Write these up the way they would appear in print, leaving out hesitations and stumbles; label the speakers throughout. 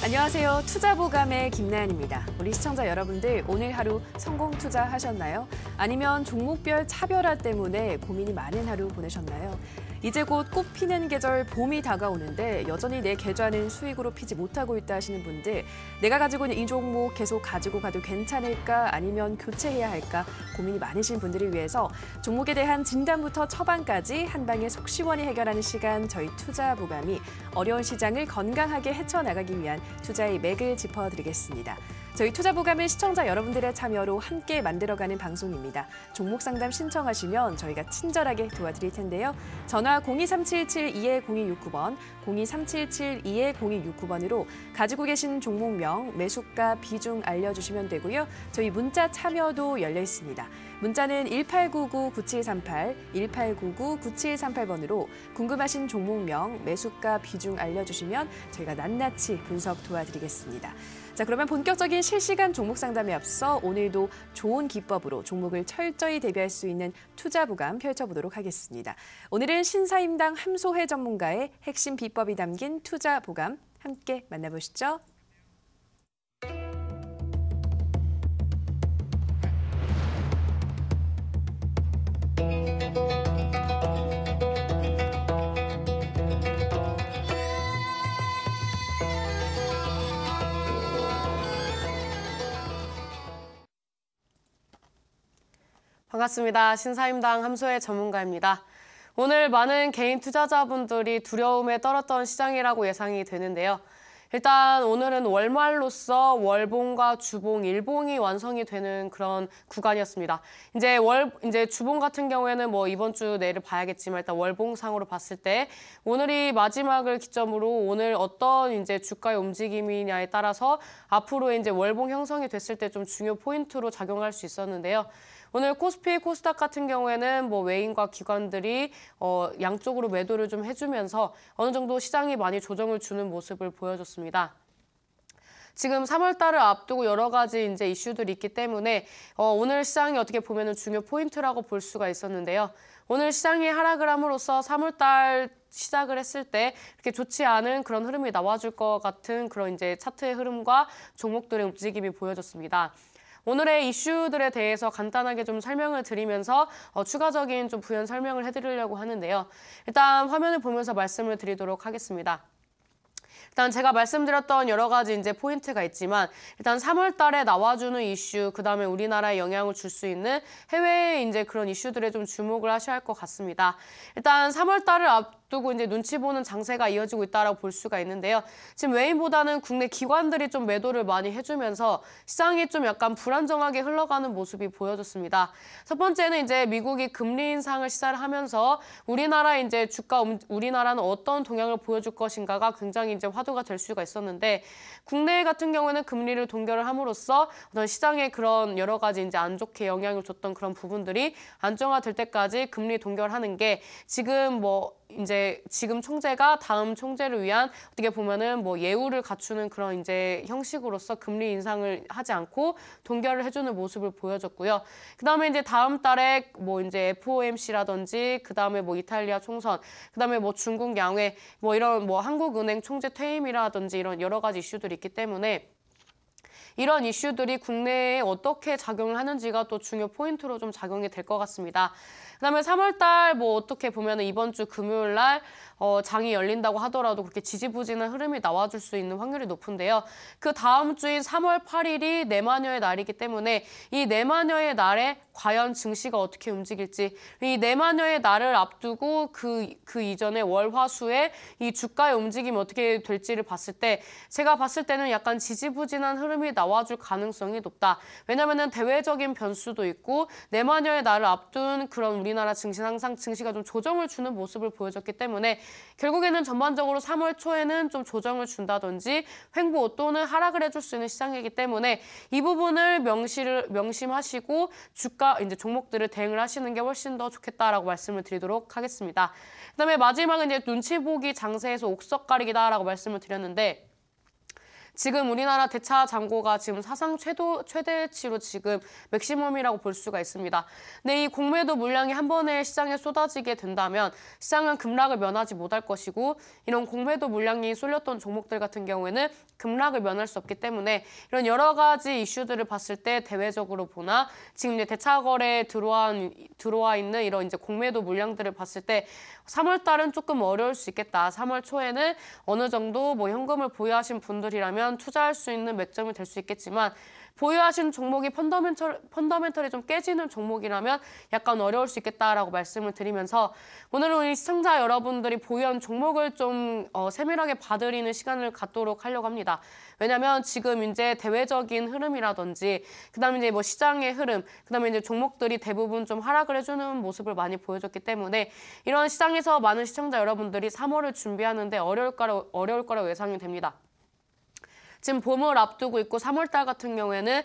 Speaker 1: 안녕하세요. 투자보감의 김나연입니다. 우리 시청자 여러분들 오늘 하루 성공 투자하셨나요? 아니면 종목별 차별화 때문에 고민이 많은 하루 보내셨나요? 이제 곧 꽃 피는 계절 봄이 다가오는데 여전히 내 계좌는 수익으로 피지 못하고 있다 하시는 분들, 내가 가지고 있는 이 종목 계속 가지고 가도 괜찮을까 아니면 교체해야 할까 고민이 많으신 분들을 위해서 종목에 대한 진단부터 처방까지 한 방에 속 시원히 해결하는 시간, 저희 투자보감이 어려운 시장을 건강하게 헤쳐나가기 위한 투자의 맥을 짚어드리겠습니다. 저희 투자보감은 시청자 여러분들의 참여로 함께 만들어가는 방송입니다. 종목 상담 신청하시면 저희가 친절하게 도와드릴 텐데요. 전화 02377-220269번, 02377-220269번으로 가지고 계신 종목명, 매수가, 비중 알려주시면 되고요. 저희 문자 참여도 열려 있습니다. 문자는 1899-9738, 1899-9738번으로 궁금하신 종목명, 매수가, 비중 알려주시면 저희가 낱낱이 분석 도와드리겠습니다. 자, 그러면 본격적인 실시간 종목 상담에 앞서 오늘도 좋은 기법으로 종목을 철저히 대비할 수 있는 투자보감 펼쳐보도록 하겠습니다. 오늘은 신사임당 함소혜 전문가의 핵심 비법이 담긴 투자보감 함께 만나보시죠.
Speaker 2: 반갑습니다. 신사임당 함소혜 전문가입니다. 오늘 많은 개인 투자자분들이 두려움에 떨었던 시장이라고 예상이 되는데요. 일단 오늘은 월말로서 월봉과 주봉, 일봉이 완성이 되는 그런 구간이었습니다. 이제 주봉 같은 경우에는 뭐 이번 주 내를 봐야겠지만 일단 월봉상으로 봤을 때 오늘이 마지막을 기점으로 오늘 어떤 이제 주가의 움직임이냐에 따라서 앞으로 이제 월봉 형성이 됐을 때 좀 중요 포인트로 작용할 수 있었는데요. 오늘 코스피, 코스닥 같은 경우에는 뭐 외인과 기관들이 양쪽으로 매도를 좀 해주면서 어느 정도 시장이 많이 조정을 주는 모습을 보여줬습니다. 지금 3월 달을 앞두고 여러 가지 이제 이슈들이 있기 때문에 오늘 시장이 어떻게 보면은 중요 포인트라고 볼 수가 있었는데요. 오늘 시장이 하락을 함으로써 3월 달 시작을 했을 때 이렇게 좋지 않은 그런 흐름이 나와줄 것 같은 그런 이제 차트의 흐름과 종목들의 움직임이 보여졌습니다. 오늘의 이슈들에 대해서 간단하게 좀 설명을 드리면서 추가적인 좀 부연 설명을 해드리려고 하는데요. 일단 화면을 보면서 말씀을 드리도록 하겠습니다. 일단 제가 말씀드렸던 여러 가지 이제 포인트가 있지만 일단 3월 달에 나와주는 이슈, 그다음에 우리나라에 영향을 줄 수 있는 해외의 이제 그런 이슈들에 좀 주목을 하셔야 할 것 같습니다. 일단 3월 달을 앞두고 이제 눈치 보는 장세가 이어지고 있다라고 볼 수가 있는데요. 지금 외인보다는 국내 기관들이 좀 매도를 많이 해주면서 시장이 좀 약간 불안정하게 흘러가는 모습이 보여졌습니다. 첫 번째는 이제 미국이 금리 인상을 시사를 하면서 우리나라 이제 우리나라는 어떤 동향을 보여줄 것인가가 굉장히 이제 화두가 될 수가 있었는데 국내 같은 경우에는 금리를 동결을 함으로써 어떤 시장에 그런 여러 가지 이제 안 좋게 영향을 줬던 그런 부분들이 안정화될 때까지 금리 동결하는 게 지금 총재가 다음 총재를 위한 어떻게 보면은 뭐 예우를 갖추는 그런 이제 형식으로서 금리 인상을 하지 않고 동결을 해주는 모습을 보여줬고요. 그다음에 이제 다음 달에 뭐 이제 FOMC라든지 그다음에 뭐 이탈리아 총선, 그다음에 뭐 중국 양회, 뭐 이런 뭐 한국은행 총재 퇴임이라든지 이런 여러 가지 이슈들이 있기 때문에 이런 이슈들이 국내에 어떻게 작용을 하는지가 또 중요 포인트로 좀 작용이 될 것 같습니다. 그다음에 3월 달 뭐 어떻게 보면은 이번 주 금요일 날 장이 열린다고 하더라도 그렇게 지지부진한 흐름이 나와줄 수 있는 확률이 높은데요. 그 다음 주인 3월 8일이 내마녀의 날이기 때문에 이 내마녀의 날에 과연 증시가 어떻게 움직일지, 이 내마녀의 날을 앞두고 그 이전에 월화수에 이 주가의 움직임이 어떻게 될지를 봤을 때 제가 봤을 때는 약간 지지부진한 흐름이 나와줄 가능성이 높다. 왜냐면은 대외적인 변수도 있고 내마녀의 날을 앞둔 그런 우리나라 증시는 항상 증시가 좀 조정을 주는 모습을 보여줬기 때문에 결국에는 전반적으로 3월 초에는 좀 조정을 준다든지 횡보 또는 하락을 해줄 수 있는 시장이기 때문에 이 부분을 명심하시고 주가 이제 종목들을 대응을 하시는 게 훨씬 더 좋겠다라고 말씀을 드리도록 하겠습니다. 그다음에 마지막은 이제 눈치 보기 장세에서 옥석 가리기다라고 말씀을 드렸는데 지금 우리나라 대차 잔고가 지금 사상 최대치로 지금 맥시멈이라고 볼 수가 있습니다. 근데 이 공매도 물량이 한 번에 시장에 쏟아지게 된다면 시장은 급락을 면하지 못할 것이고 이런 공매도 물량이 쏠렸던 종목들 같은 경우에는 급락을 면할 수 없기 때문에 이런 여러 가지 이슈들을 봤을 때 대외적으로 보나 지금 이제 대차 거래에 들어와 있는 이런 이제 공매도 물량들을 봤을 때 3월 달은 조금 어려울 수 있겠다. 3월 초에는 어느 정도 뭐 현금을 보유하신 분들이라면 투자할 수 있는 맥점이 될 수 있겠지만 보유하신 종목이 펀더멘털이 좀 깨지는 종목이라면 약간 어려울 수 있겠다라고 말씀을 드리면서 오늘은 우리 시청자 여러분들이 보유한 종목을 좀 세밀하게 봐드리는 시간을 갖도록 하려고 합니다. 왜냐하면 지금 이제 대외적인 흐름이라든지 그다음에 이제 뭐 시장의 흐름, 그다음에 이제 종목들이 대부분 좀 하락을 해주는 모습을 많이 보여줬기 때문에 이런 시장에서 많은 시청자 여러분들이 3월을 준비하는데 어려울 거라고 예상이 됩니다. 지금 봄을 앞두고 있고 3월달 같은 경우에는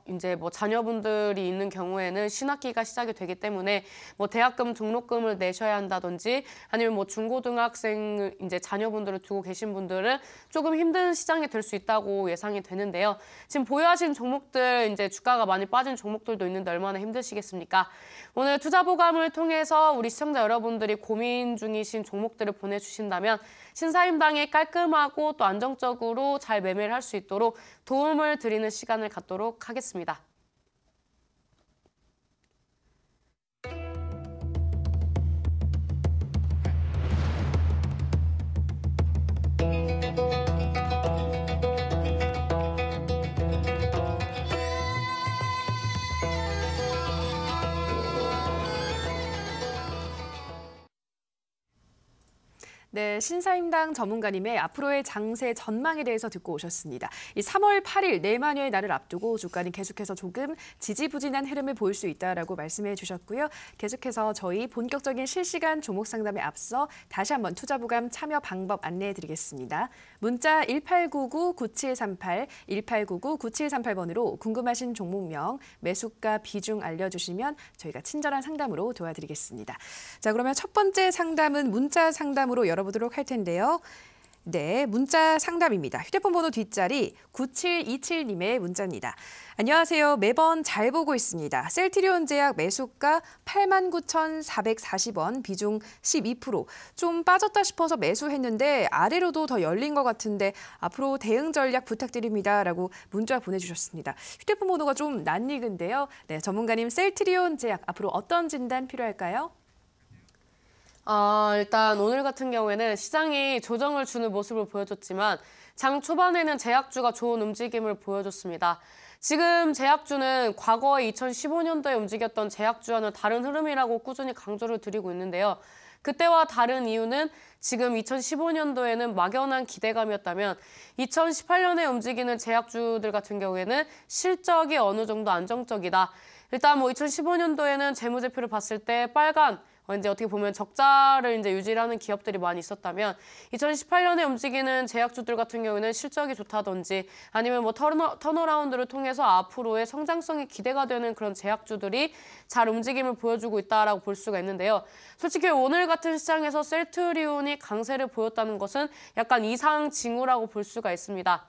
Speaker 2: 이제 자녀분들이 있는 경우에는 신학기가 시작이 되기 때문에 대학금 등록금을 내셔야 한다든지 아니면 중고등학생 이제 자녀분들을 두고 계신 분들은 조금 힘든 시장이 될 수 있다고 예상이 되는데요. 지금 보유하신 종목들 이제 주가가 많이 빠진 종목들도 있는데 얼마나 힘드시겠습니까? 오늘 투자보감을 통해서 우리 시청자 여러분들이 고민 중이신 종목들을 보내주신다면 신사임당에 깔끔하고 또 안정적으로 잘 매매를 할 수 있도록 도움을 드리는 시간을 갖도록 하겠습니다.
Speaker 1: 네, 신사임당 전문가님의 앞으로의 장세 전망에 대해서 듣고 오셨습니다. 이 3월 8일 내만여의 날을 앞두고 주가는 계속해서 조금 지지부진한 흐름을 보일 수 있다라고 말씀해 주셨고요. 계속해서 저희 본격적인 실시간 종목 상담에 앞서 다시 한번 투자보감 참여 방법 안내해 드리겠습니다. 문자 1899-9738, 1899-9738번으로 궁금하신 종목명, 매수가, 비중 알려주시면 저희가 친절한 상담으로 도와드리겠습니다. 자, 그러면 첫 번째 상담은 문자 상담으로 열어보도록 할 텐데요. 네, 문자 상담입니다. 휴대폰 번호 뒷자리 9727님의 문자입니다. 안녕하세요. 매번 잘 보고 있습니다. 셀트리온 제약 매수가 89,440원, 비중 12%. 좀 빠졌다 싶어서 매수했는데 아래로도 더 열린 것 같은데 앞으로 대응 전략 부탁드립니다. 라고 문자 보내주셨습니다. 휴대폰 번호가 좀 낯익은데요. 네, 전문가님 셀트리온 제약 앞으로 어떤 진단 필요할까요?
Speaker 2: 일단 오늘 같은 경우에는 시장이 조정을 주는 모습을 보여줬지만 장 초반에는 제약주가 좋은 움직임을 보여줬습니다. 지금 제약주는 과거에 2015년도에 움직였던 제약주와는 다른 흐름이라고 꾸준히 강조를 드리고 있는데요. 그때와 다른 이유는 지금 2015년도에는 막연한 기대감이었다면 2018년에 움직이는 제약주들 같은 경우에는 실적이 어느 정도 안정적이다. 일단 2015년도에는 재무제표를 봤을 때 빨간 이제 어떻게 보면 적자를 이제 유지하는 기업들이 많이 있었다면 2018년에 움직이는 제약주들 같은 경우에는 실적이 좋다든지 아니면 턴어라운드를 통해서 앞으로의 성장성이 기대가 되는 그런 제약주들이 잘 움직임을 보여주고 있다라고 볼 수가 있는데요. 솔직히 오늘 같은 시장에서 셀트리온이 강세를 보였다는 것은 약간 이상 징후라고 볼 수가 있습니다.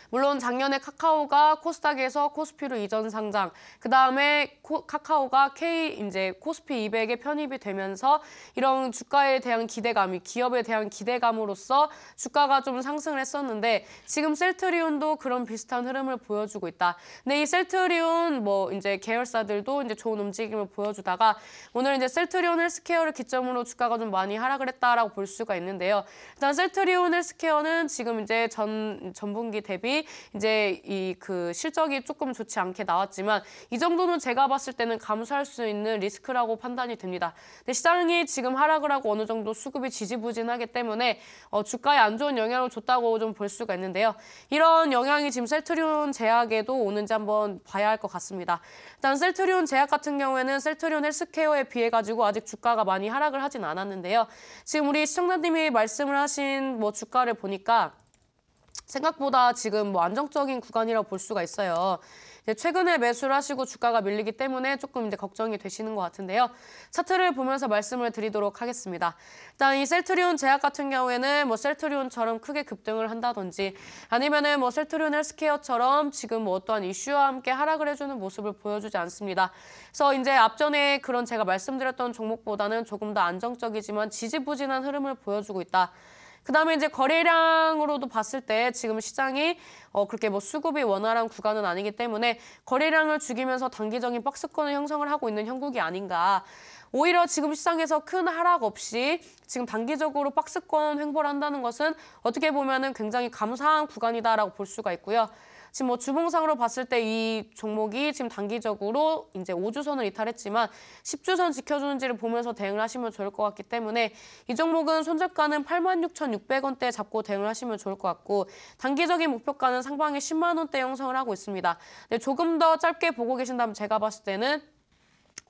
Speaker 2: 물론 작년에 카카오가 코스닥에서 코스피로 이전 상장, 그 다음에 카카오가 코스피 200에 편입이 되면서 이런 주가에 대한 기대감이 기업에 대한 기대감으로써 주가가 좀 상승을 했었는데 지금 셀트리온도 그런 비슷한 흐름을 보여주고 있다. 근데 이 셀트리온 이제 계열사들도 이제 좋은 움직임을 보여주다가 오늘 이제 셀트리온 헬스케어를 기점으로 주가가 좀 많이 하락을 했다라고 볼 수가 있는데요. 일단 셀트리온 헬스케어는 지금 이제 전분기 대비 이제 그 실적이 조금 좋지 않게 나왔지만 이 정도는 제가 봤을 때는 감수할 수 있는 리스크라고 판단이 됩니다. 근데 시장이 지금 하락을 하고 어느 정도 수급이 지지부진하기 때문에 주가에 안 좋은 영향을 줬다고 좀 볼 수가 있는데요. 이런 영향이 지금 셀트리온 제약에도 오는지 한번 봐야 할 것 같습니다. 일단 셀트리온 제약 같은 경우에는 셀트리온 헬스케어에 비해 가지고 아직 주가가 많이 하락을 하진 않았는데요. 지금 우리 시청자님이 말씀을 하신 주가를 보니까 생각보다 지금 안정적인 구간이라고 볼 수가 있어요. 이제 최근에 매수를 하시고 주가가 밀리기 때문에 조금 이제 걱정이 되시는 것 같은데요. 차트를 보면서 말씀을 드리도록 하겠습니다. 일단 이 셀트리온 제약 같은 경우에는 뭐 셀트리온처럼 크게 급등을 한다든지 아니면은 뭐 셀트리온 헬스케어처럼 지금 뭐 어떠한 이슈와 함께 하락을 해주는 모습을 보여주지 않습니다. 그래서 이제 앞전에 그런 제가 말씀드렸던 종목보다는 조금 더 안정적이지만 지지부진한 흐름을 보여주고 있다. 그다음에 이제 거래량으로도 봤을 때 지금 시장이 그렇게 뭐 수급이 원활한 구간은 아니기 때문에 거래량을 죽이면서 단기적인 박스권을 형성을 하고 있는 형국이 아닌가. 오히려 지금 시장에서 큰 하락 없이 지금 단기적으로 박스권 횡보를 한다는 것은 어떻게 보면은 굉장히 감사한 구간이다라고 볼 수가 있고요. 지금 뭐 주봉상으로 봤을 때 이 종목이 지금 단기적으로 이제 5주선을 이탈했지만 10주선 지켜주는지를 보면서 대응을 하시면 좋을 것 같기 때문에 이 종목은 손절가는 86,600원대 잡고 대응을 하시면 좋을 것 같고 단기적인 목표가는 상방에 10만 원대 형성을 하고 있습니다. 근데 조금 더 짧게 보고 계신다면 제가 봤을 때는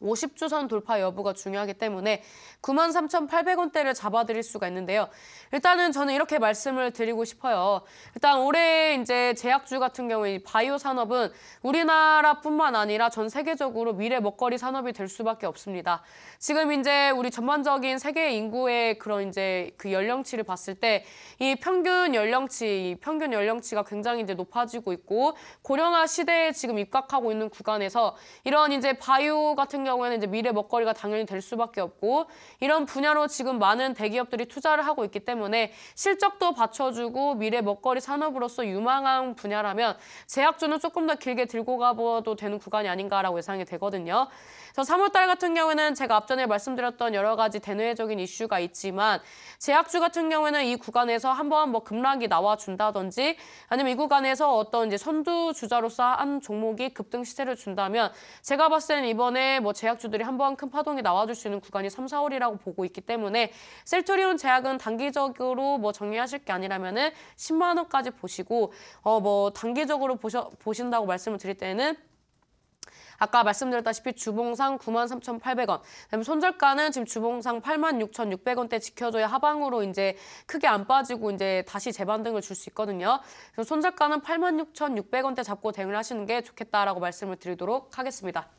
Speaker 2: 50주선 돌파 여부가 중요하기 때문에 93,800원대를 잡아드릴 수가 있는데요. 일단은 저는 이렇게 말씀을 드리고 싶어요. 일단 올해 이제 제약주 같은 경우에 바이오 산업은 우리나라뿐만 아니라 전 세계적으로 미래 먹거리 산업이 될 수밖에 없습니다. 지금 이제 우리 전반적인 세계 인구의 그런 이제 그 연령치를 봤을 때 이 평균 연령치가 굉장히 이제 높아지고 있고 고령화 시대에 지금 입각하고 있는 구간에서 이런 이제 바이오 같은 경우에는 이제 미래 먹거리가 당연히 될 수밖에 없고 이런 분야로 지금 많은 대기업들이 투자를 하고 있기 때문에 실적도 받쳐주고 미래 먹거리 산업으로서 유망한 분야라면 제약주는 조금 더 길게 들고 가봐도 되는 구간이 아닌가라고 예상이 되거든요. 그래서 3월달 같은 경우에는 제가 앞전에 말씀드렸던 여러 가지 대내적인 이슈가 있지만 제약주 같은 경우에는 이 구간에서 한번 뭐 급락이 나와준다든지 아니면 이 구간에서 어떤 이제 선두주자로서 한 종목이 급등 시세를 준다면 제가 봤을 때는 이번에 뭐 제약주들이 한번 큰 파동이 나와줄 수 있는 구간이 3, 4월이라고 보고 있기 때문에 셀트리온 제약은 단기적으로 뭐 정리하실 게 아니라면은 10만 원까지 보시고 뭐 단기적으로 보신다고 말씀을 드릴 때는 아까 말씀드렸다시피 주봉상 93,800원, 그다음에 손절가는 지금 주봉상 86,600원대 지켜줘야 하방으로 이제 크게 안 빠지고 이제 다시 재반등을 줄 수 있거든요. 그래서 손절가는 86,600원대 잡고 대응을 하시는 게 좋겠다라고 말씀을 드리도록 하겠습니다.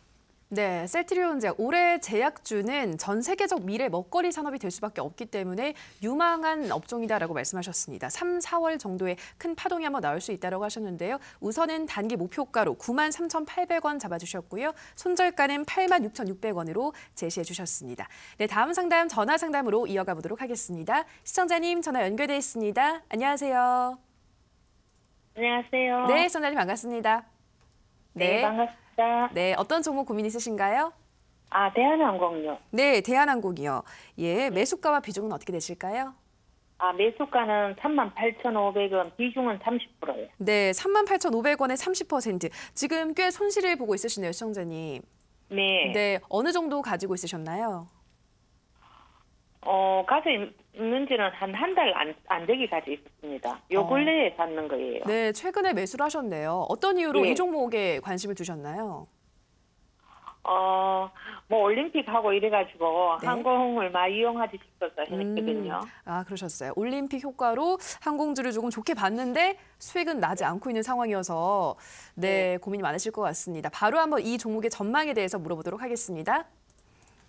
Speaker 1: 네, 셀트리온 제약. 올해 제약주는 전 세계적 미래 먹거리 산업이 될 수밖에 없기 때문에 유망한 업종이다라고 말씀하셨습니다. 3, 4월 정도에 큰 파동이 한번 나올 수 있다고 하셨는데요. 우선은 단기 목표가로 93,800원 잡아주셨고요. 손절가는 86,600원으로 제시해 주셨습니다. 네, 다음 상담 전화 상담으로 이어가 보도록 하겠습니다. 시청자님 전화 연결돼 있습니다. 안녕하세요.
Speaker 3: 안녕하세요.
Speaker 1: 네, 시청자님 반갑습니다.
Speaker 3: 네, 반갑습니다.
Speaker 1: 네, 어떤 종목 고민 있으신가요?
Speaker 3: 대한항공요.
Speaker 1: 네, 대한항공이요. 예, 매수가와 비중은 어떻게 되실까요?
Speaker 3: 매수가는 38,500원, 비중은 30%예요.
Speaker 1: 네, 38,500원에 30%. 지금 꽤 손실을 보고 있으시네요, 시청자님.
Speaker 3: 네.
Speaker 1: 네, 어느 정도 가지고 있으셨나요?
Speaker 3: 가지고 있는지는 한 달 안 되게 가지고 있었습니다. 요 근래에 샀는 거예요.
Speaker 1: 네, 최근에 매수를 하셨네요. 어떤 이유로
Speaker 3: 예.
Speaker 1: 이 종목에 관심을 두셨나요?
Speaker 3: 뭐 올림픽 하고 이래가지고
Speaker 1: 네.
Speaker 3: 항공을 많이 이용하지 싶어서 했거든요.
Speaker 1: 그러셨어요. 올림픽 효과로 항공주를 조금 좋게 봤는데 수익은 나지 않고 있는 상황이어서 네, 고민이 많으실 것 같습니다. 바로 한번 이 종목의 전망에 대해서 물어보도록 하겠습니다.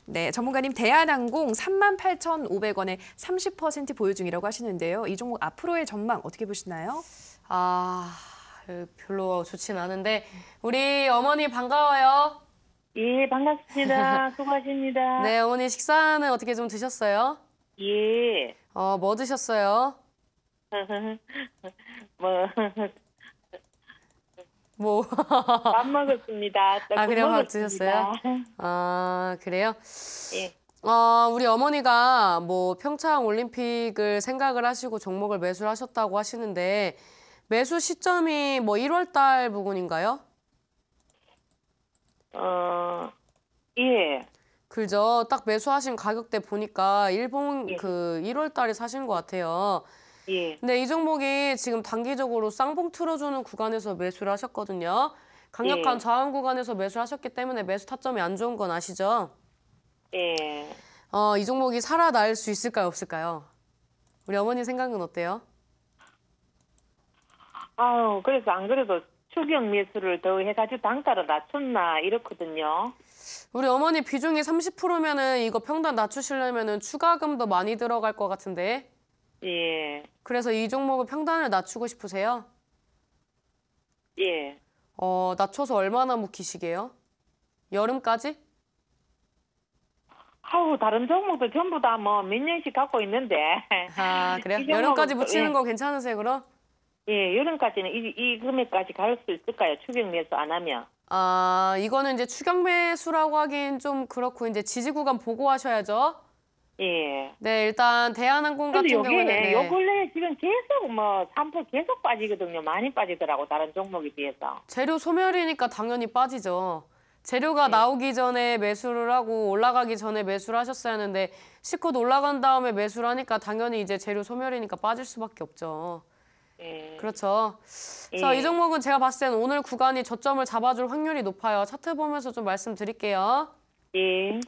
Speaker 1: 네, 전문가님 대한항공 38,500원에 30% 보유 중이라고 하시는데요. 이 종목 앞으로의 전망 어떻게 보시나요?
Speaker 2: 별로 좋진 않은데 우리 어머니 반가워요.
Speaker 3: 예, 반갑습니다. 수고하십니다.
Speaker 2: 네, 어머니 식사는 어떻게 좀 드셨어요?
Speaker 3: 예.
Speaker 2: 뭐 드셨어요? 뭐?
Speaker 3: 밥 먹었습니다.
Speaker 2: 그래요? 밥
Speaker 3: 먹었습니다.
Speaker 2: 드셨어요? 그래요?
Speaker 3: 예.
Speaker 2: 우리 어머니가 뭐 평창 올림픽을 생각을 하시고 종목을 매수를 하셨다고 하시는데 매수 시점이 뭐 1월 달 부근인가요?
Speaker 3: 예.
Speaker 2: 그죠? 딱 매수하신 가격대 보니까 일본
Speaker 3: 예.
Speaker 2: 1월 달에 사신 것 같아요.
Speaker 3: 예.
Speaker 2: 근데 이 종목이 지금 단기적으로 쌍봉 틀어주는 구간에서 매수를 하셨거든요. 강력한
Speaker 3: 예.
Speaker 2: 저항 구간에서 매수를 하셨기 때문에 매수 타점이 안 좋은 건 아시죠?
Speaker 3: 예.
Speaker 2: 이 종목이 살아날 수 있을까요, 없을까요? 우리 어머니 생각은 어때요?
Speaker 3: 그래서 안 그래도 추경 매수를 더 해가지고 단가를 낮췄나 이렇거든요.
Speaker 2: 우리 어머니 비중이 30%면은 이거 평단 낮추시려면은 추가금도 많이 들어갈 것 같은데.
Speaker 3: 예,
Speaker 2: 그래서 이 종목은 평단을 낮추고 싶으세요?
Speaker 3: 예.
Speaker 2: 낮춰서 얼마나 묵히시게요? 여름까지?
Speaker 3: 아우, 다른 종목도 전부 다 뭐 몇 년씩 갖고 있는데.
Speaker 2: 아, 그래요?
Speaker 3: 이
Speaker 2: 여름까지
Speaker 3: 종목은
Speaker 2: 묻히는
Speaker 3: 예.
Speaker 2: 거 괜찮으세요, 그럼?
Speaker 3: 예, 여름까지는 이 금액까지 갈 수 있을까요? 추경 매수 안 하면.
Speaker 2: 아, 이거는 이제 추경 매수라고 하긴 좀 그렇고 이제 지지 구간 보고 하셔야죠.
Speaker 3: 예.
Speaker 2: 네, 일단 대한항공 같은
Speaker 3: 근데
Speaker 2: 경우는
Speaker 3: 요게 요 근래에 지금 계속 뭐 3% 계속 빠지거든요. 많이 빠지더라고 다른 종목에 비해서.
Speaker 2: 재료 소멸이니까 당연히 빠지죠. 재료가
Speaker 3: 네.
Speaker 2: 나오기 전에 매수를 하고 올라가기 전에 매수를 하셨어야 하는데 실컷 올라간 다음에 매수를 하니까 당연히 이제 재료 소멸이니까 빠질 수밖에 없죠.
Speaker 3: 예.
Speaker 2: 그렇죠. 그래서
Speaker 3: 예.
Speaker 2: 이 종목은 제가 봤을 때는 오늘 구간이 저점을 잡아줄 확률이 높아요. 차트 보면서 좀 말씀드릴게요.
Speaker 3: 예.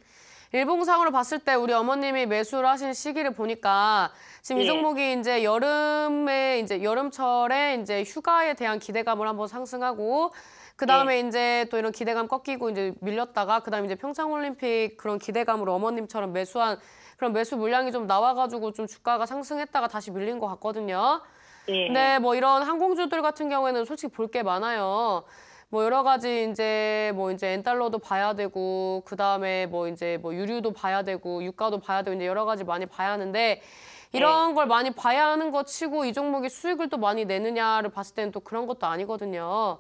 Speaker 2: 일봉상으로 봤을 때 우리 어머님이 매수를 하신 시기를 보니까 지금 이
Speaker 3: 예.
Speaker 2: 종목이 이제 여름철에 이제 휴가에 대한 기대감을 한번 상승하고 그다음에 이제 또 이런 기대감 꺾이고 이제 밀렸다가 그다음에 이제 평창올림픽 그런 기대감으로 어머님처럼 매수한 그런 매수 물량이 좀 나와가지고 좀 주가가 상승했다가 다시 밀린 것 같거든요.
Speaker 3: 예.
Speaker 2: 근데 뭐 이런 항공주들 같은 경우에는 솔직히 볼 게 많아요. 뭐 여러 가지 이제 엔달러도 봐야 되고 그다음에 뭐 유류도 봐야 되고 유가도 봐야 되고 이제 여러 가지 많이 봐야 하는데 이런 걸 많이 봐야 하는 거 치고 이 종목이 수익을 또 많이 내느냐를 봤을 때는 또 그런 것도 아니거든요.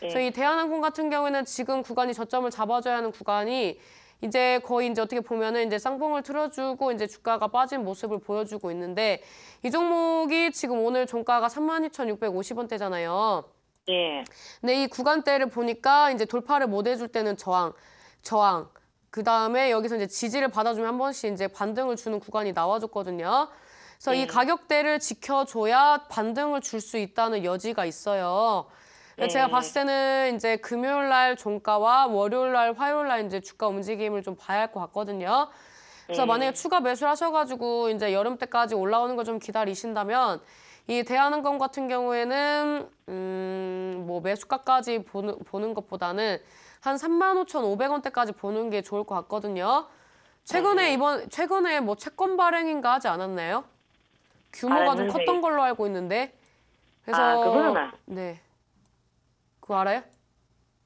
Speaker 2: 그래서 이 대한항공 같은 경우에는 지금 구간이 저점을 잡아줘야 하는 구간이 이제 거의 이제 어떻게 보면은 이제 쌍봉을 틀어주고 이제 주가가 빠진 모습을 보여주고 있는데 이 종목이 지금 오늘 종가가 32,650원대잖아요.
Speaker 3: 예.
Speaker 2: 근데 이 구간대를 보니까 이제 돌파를 못 해줄 때는 저항. 그 다음에 여기서 이제 지지를 받아주면 한 번씩 이제 반등을 주는 구간이 나와줬거든요. 그래서 이 가격대를 지켜줘야 반등을 줄 수 있다는 여지가 있어요. 제가 봤을 때는 이제 금요일 날 종가와 월요일 날, 화요일 날 이제 주가 움직임을 좀 봐야 할 것 같거든요. 그래서 만약에 추가 매수를 하셔가지고 이제 여름 때까지 올라오는 걸 좀 기다리신다면 이 대한항공 같은 경우에는 뭐 매수가까지 보는 것보다는 한 35,500원대까지 보는 게 좋을 것 같거든요. 최근에 뭐 채권 발행인가 하지 않았나요? 규모가 좀 컸던 걸로 알고 있는데. 그래서
Speaker 3: 그거는
Speaker 2: 네. 그거 알아요?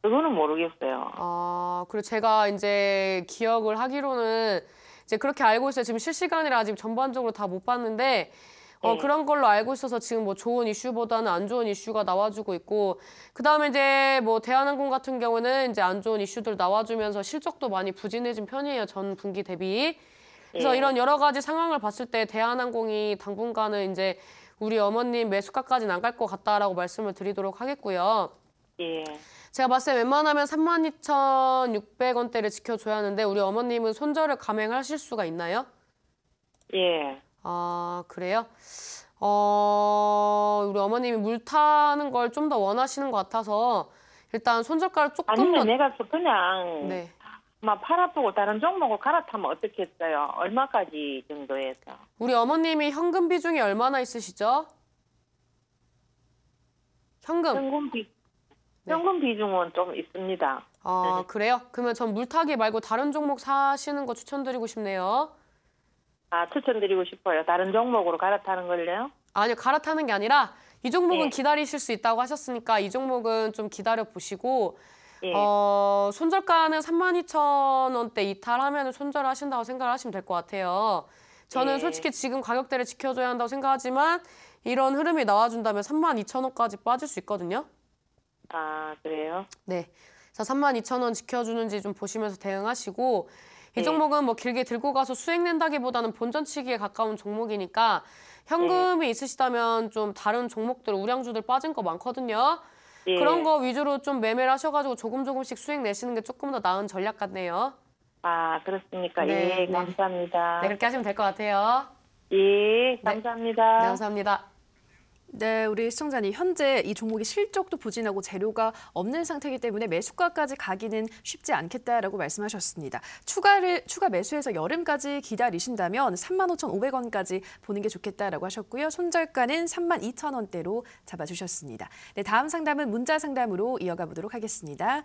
Speaker 3: 그거는 모르겠어요.
Speaker 2: 그리고 제가 이제 기억을 하기로는 이제 그렇게 알고 있어요. 지금 실시간이라 아직 전반적으로 다 못 봤는데 그런 걸로 알고 있어서 지금 뭐 좋은 이슈보다는 안 좋은 이슈가 나와주고 있고 그다음에 이제 뭐 대한항공 같은 경우는 이제 안 좋은 이슈들 나와주면서 실적도 많이 부진해진 편이에요. 전 분기 대비. 그래서 이런 여러 가지 상황을 봤을 때 대한항공이 당분간은 이제 우리 어머님 매수가까지는 안 갈 것 같다라고 말씀을 드리도록 하겠고요.
Speaker 3: 예.
Speaker 2: 제가 봤을 때 웬만하면 32,600원대를 지켜줘야 하는데 우리 어머님은 손절을 감행하실 수가 있나요?
Speaker 3: 예.
Speaker 2: 그래요? 우리 어머님이 물 타는 걸 좀 더 원하시는 것 같아서 일단 손절가를 조금
Speaker 3: 아니면
Speaker 2: 더...
Speaker 3: 내가 그냥
Speaker 2: 네.
Speaker 3: 막 팔 아프고 다른 종목을 갈아타면 어떻겠어요? 얼마까지 정도에서?
Speaker 2: 우리 어머님이 현금 비중이 얼마나 있으시죠? 현금.
Speaker 3: 현금 비중은 좀 있습니다.
Speaker 2: 그래요? 그러면 전 물타기 말고 다른 종목 사시는 거 추천드리고 싶네요.
Speaker 3: 추천드리고 싶어요. 다른 종목으로 갈아타는 걸요?
Speaker 2: 아니요, 갈아타는 게 아니라 이 종목은 기다리실 수 있다고 하셨으니까 이 종목은 좀 기다려 보시고 손절가는 32,000원대 이탈하면 손절을 하신다고 생각을 하시면 될 것 같아요. 저는 솔직히 지금 가격대를 지켜줘야 한다고 생각하지만 이런 흐름이 나와준다면 32,000원까지 빠질 수 있거든요.
Speaker 3: 그래요?
Speaker 2: 네. 그래서 32,000원 지켜주는지 좀 보시면서 대응하시고 이 종목은 뭐 길게 들고 가서 수익 낸다기보다는 본전치기에 가까운 종목이니까 현금이 있으시다면 좀 다른 종목들, 우량주들 빠진 거 많거든요. 그런 거 위주로 좀 매매를 하셔가지고 조금씩 수익 내시는 게 조금 더 나은 전략 같네요.
Speaker 3: 그렇습니까?
Speaker 2: 네,
Speaker 3: 예, 감사합니다.
Speaker 2: 네, 그렇게 하시면 될 것 같아요.
Speaker 3: 예, 감사합니다.
Speaker 2: 네, 감사합니다.
Speaker 1: 네, 우리 시청자님 현재 이 종목이 실적도 부진하고 재료가 없는 상태이기 때문에 매수가까지 가기는 쉽지 않겠다라고 말씀하셨습니다. 추가 매수해서 여름까지 기다리신다면 35,500원까지 보는 게 좋겠다라고 하셨고요. 손절가는 32,000원대로 잡아주셨습니다. 네, 다음 상담은 문자 상담으로 이어가 보도록 하겠습니다.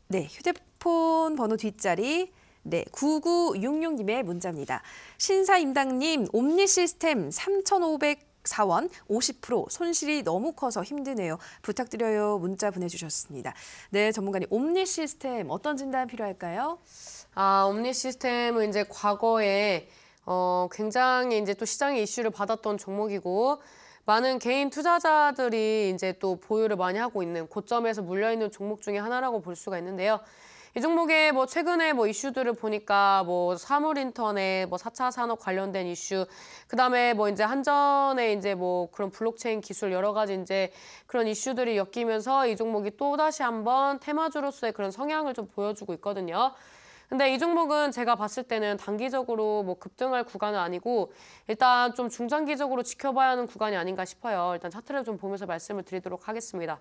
Speaker 1: 네, 휴대폰 번호 뒷자리 네, 9966님의 문자입니다. 신사임당님, 옴니시스템 3,504원 50% 손실이 너무 커서 힘드네요. 부탁드려요. 문자 보내주셨습니다. 네, 전문가님, 옴니시스템 어떤 진단 필요할까요?
Speaker 2: 옴니시스템은 이제 과거에 굉장히 이제 또 시장의 이슈를 받았던 종목이고 많은 개인 투자자들이 이제 또 보유를 많이 하고 있는 고점에서 물려 있는 종목 중에 하나라고 볼 수가 있는데요. 이 종목의 최근에 이슈들을 보니까 사물인터넷, 4차 산업 관련된 이슈, 그다음에 이제 한전의 이제 그런 블록체인 기술 여러 가지 이제 그런 이슈들이 엮이면서 이 종목이 또 다시 한번 테마주로서의 그런 성향을 좀 보여주고 있거든요. 근데 이 종목은 제가 봤을 때는 단기적으로 급등할 구간은 아니고 일단 좀 중장기적으로 지켜봐야 하는 구간이 아닌가 싶어요. 일단 차트를 좀 보면서 말씀을 드리도록 하겠습니다.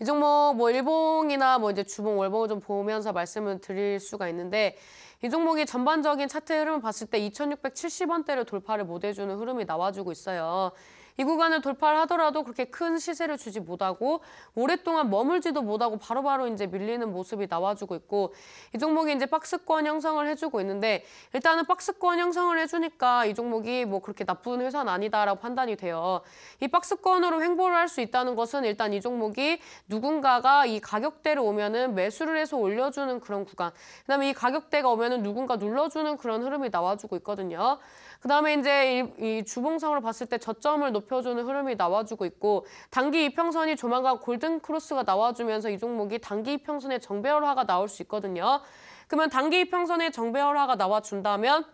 Speaker 2: 이 종목 일봉이나 이제 주봉, 월봉을 좀 보면서 말씀을 드릴 수가 있는데 이 종목이 전반적인 차트 흐름을 봤을 때 2,670원대를 돌파를 못 해주는 흐름이 나와주고 있어요. 이 구간을 돌파를 하더라도 그렇게 큰 시세를 주지 못하고 오랫동안 머물지도 못하고 바로바로 이제 밀리는 모습이 나와주고 있고 이 종목이 이제 박스권 형성을 해주고 있는데 일단은 박스권 형성을 해주니까 이 종목이 그렇게 나쁜 회사는 아니다라고 판단이 돼요. 이 박스권으로 횡보를 할 수 있다는 것은 일단 이 종목이 누군가가 이 가격대를 오면은 매수를 해서 올려주는 그런 구간, 그다음에 이 가격대가 오면은 누군가 눌러주는 그런 흐름이 나와주고 있거든요. 그다음에 이제 이 주봉상으로 봤을 때 저점을 높여주는 흐름이 나와주고 있고 단기 이평선이 조만간 골든 크로스가 나와주면서 이 종목이 단기 이평선의 정배열화가 나올 수 있거든요. 그러면 단기 이평선의 정배열화가 나와준다면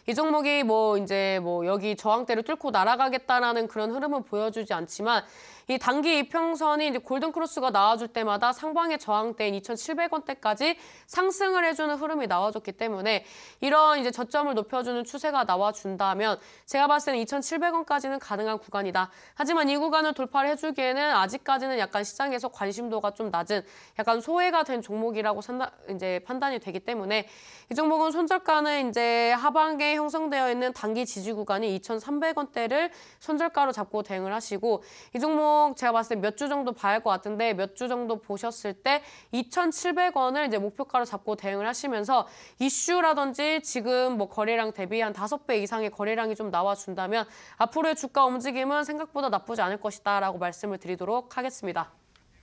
Speaker 2: 이 종목이 이제 여기 저항대를 뚫고 날아가겠다라는 그런 흐름은 보여주지 않지만 이 단기 이평선이 이제 골든 크로스가 나와줄 때마다 상방의 저항대인 2,700원대까지 상승을 해주는 흐름이 나와줬기 때문에 이런 이제 저점을 높여주는 추세가 나와준다면 제가 봤을 때는 2,700원까지는 가능한 구간이다. 하지만 이 구간을 돌파를 해주기에는 아직까지는 약간 시장에서 관심도가 좀 낮은 약간 소외가 된 종목이라고 이제 판단이 되기 때문에 이 종목은 손절가는 이제 하방에 형성되어 있는 단기 지지 구간이 2,300원대를 손절가로 잡고 대응을 하시고 이 종목 제가 봤을 때 몇 주 정도 봐야 할 것 같은데 몇 주 정도 보셨을 때 2,700원을 이제 목표가로 잡고 대응을 하시면서 이슈라든지 지금 거래량 대비 한 5배 이상의 거래량이 좀 나와준다면 앞으로의 주가 움직임은 생각보다 나쁘지 않을 것이다라고 말씀을 드리도록 하겠습니다.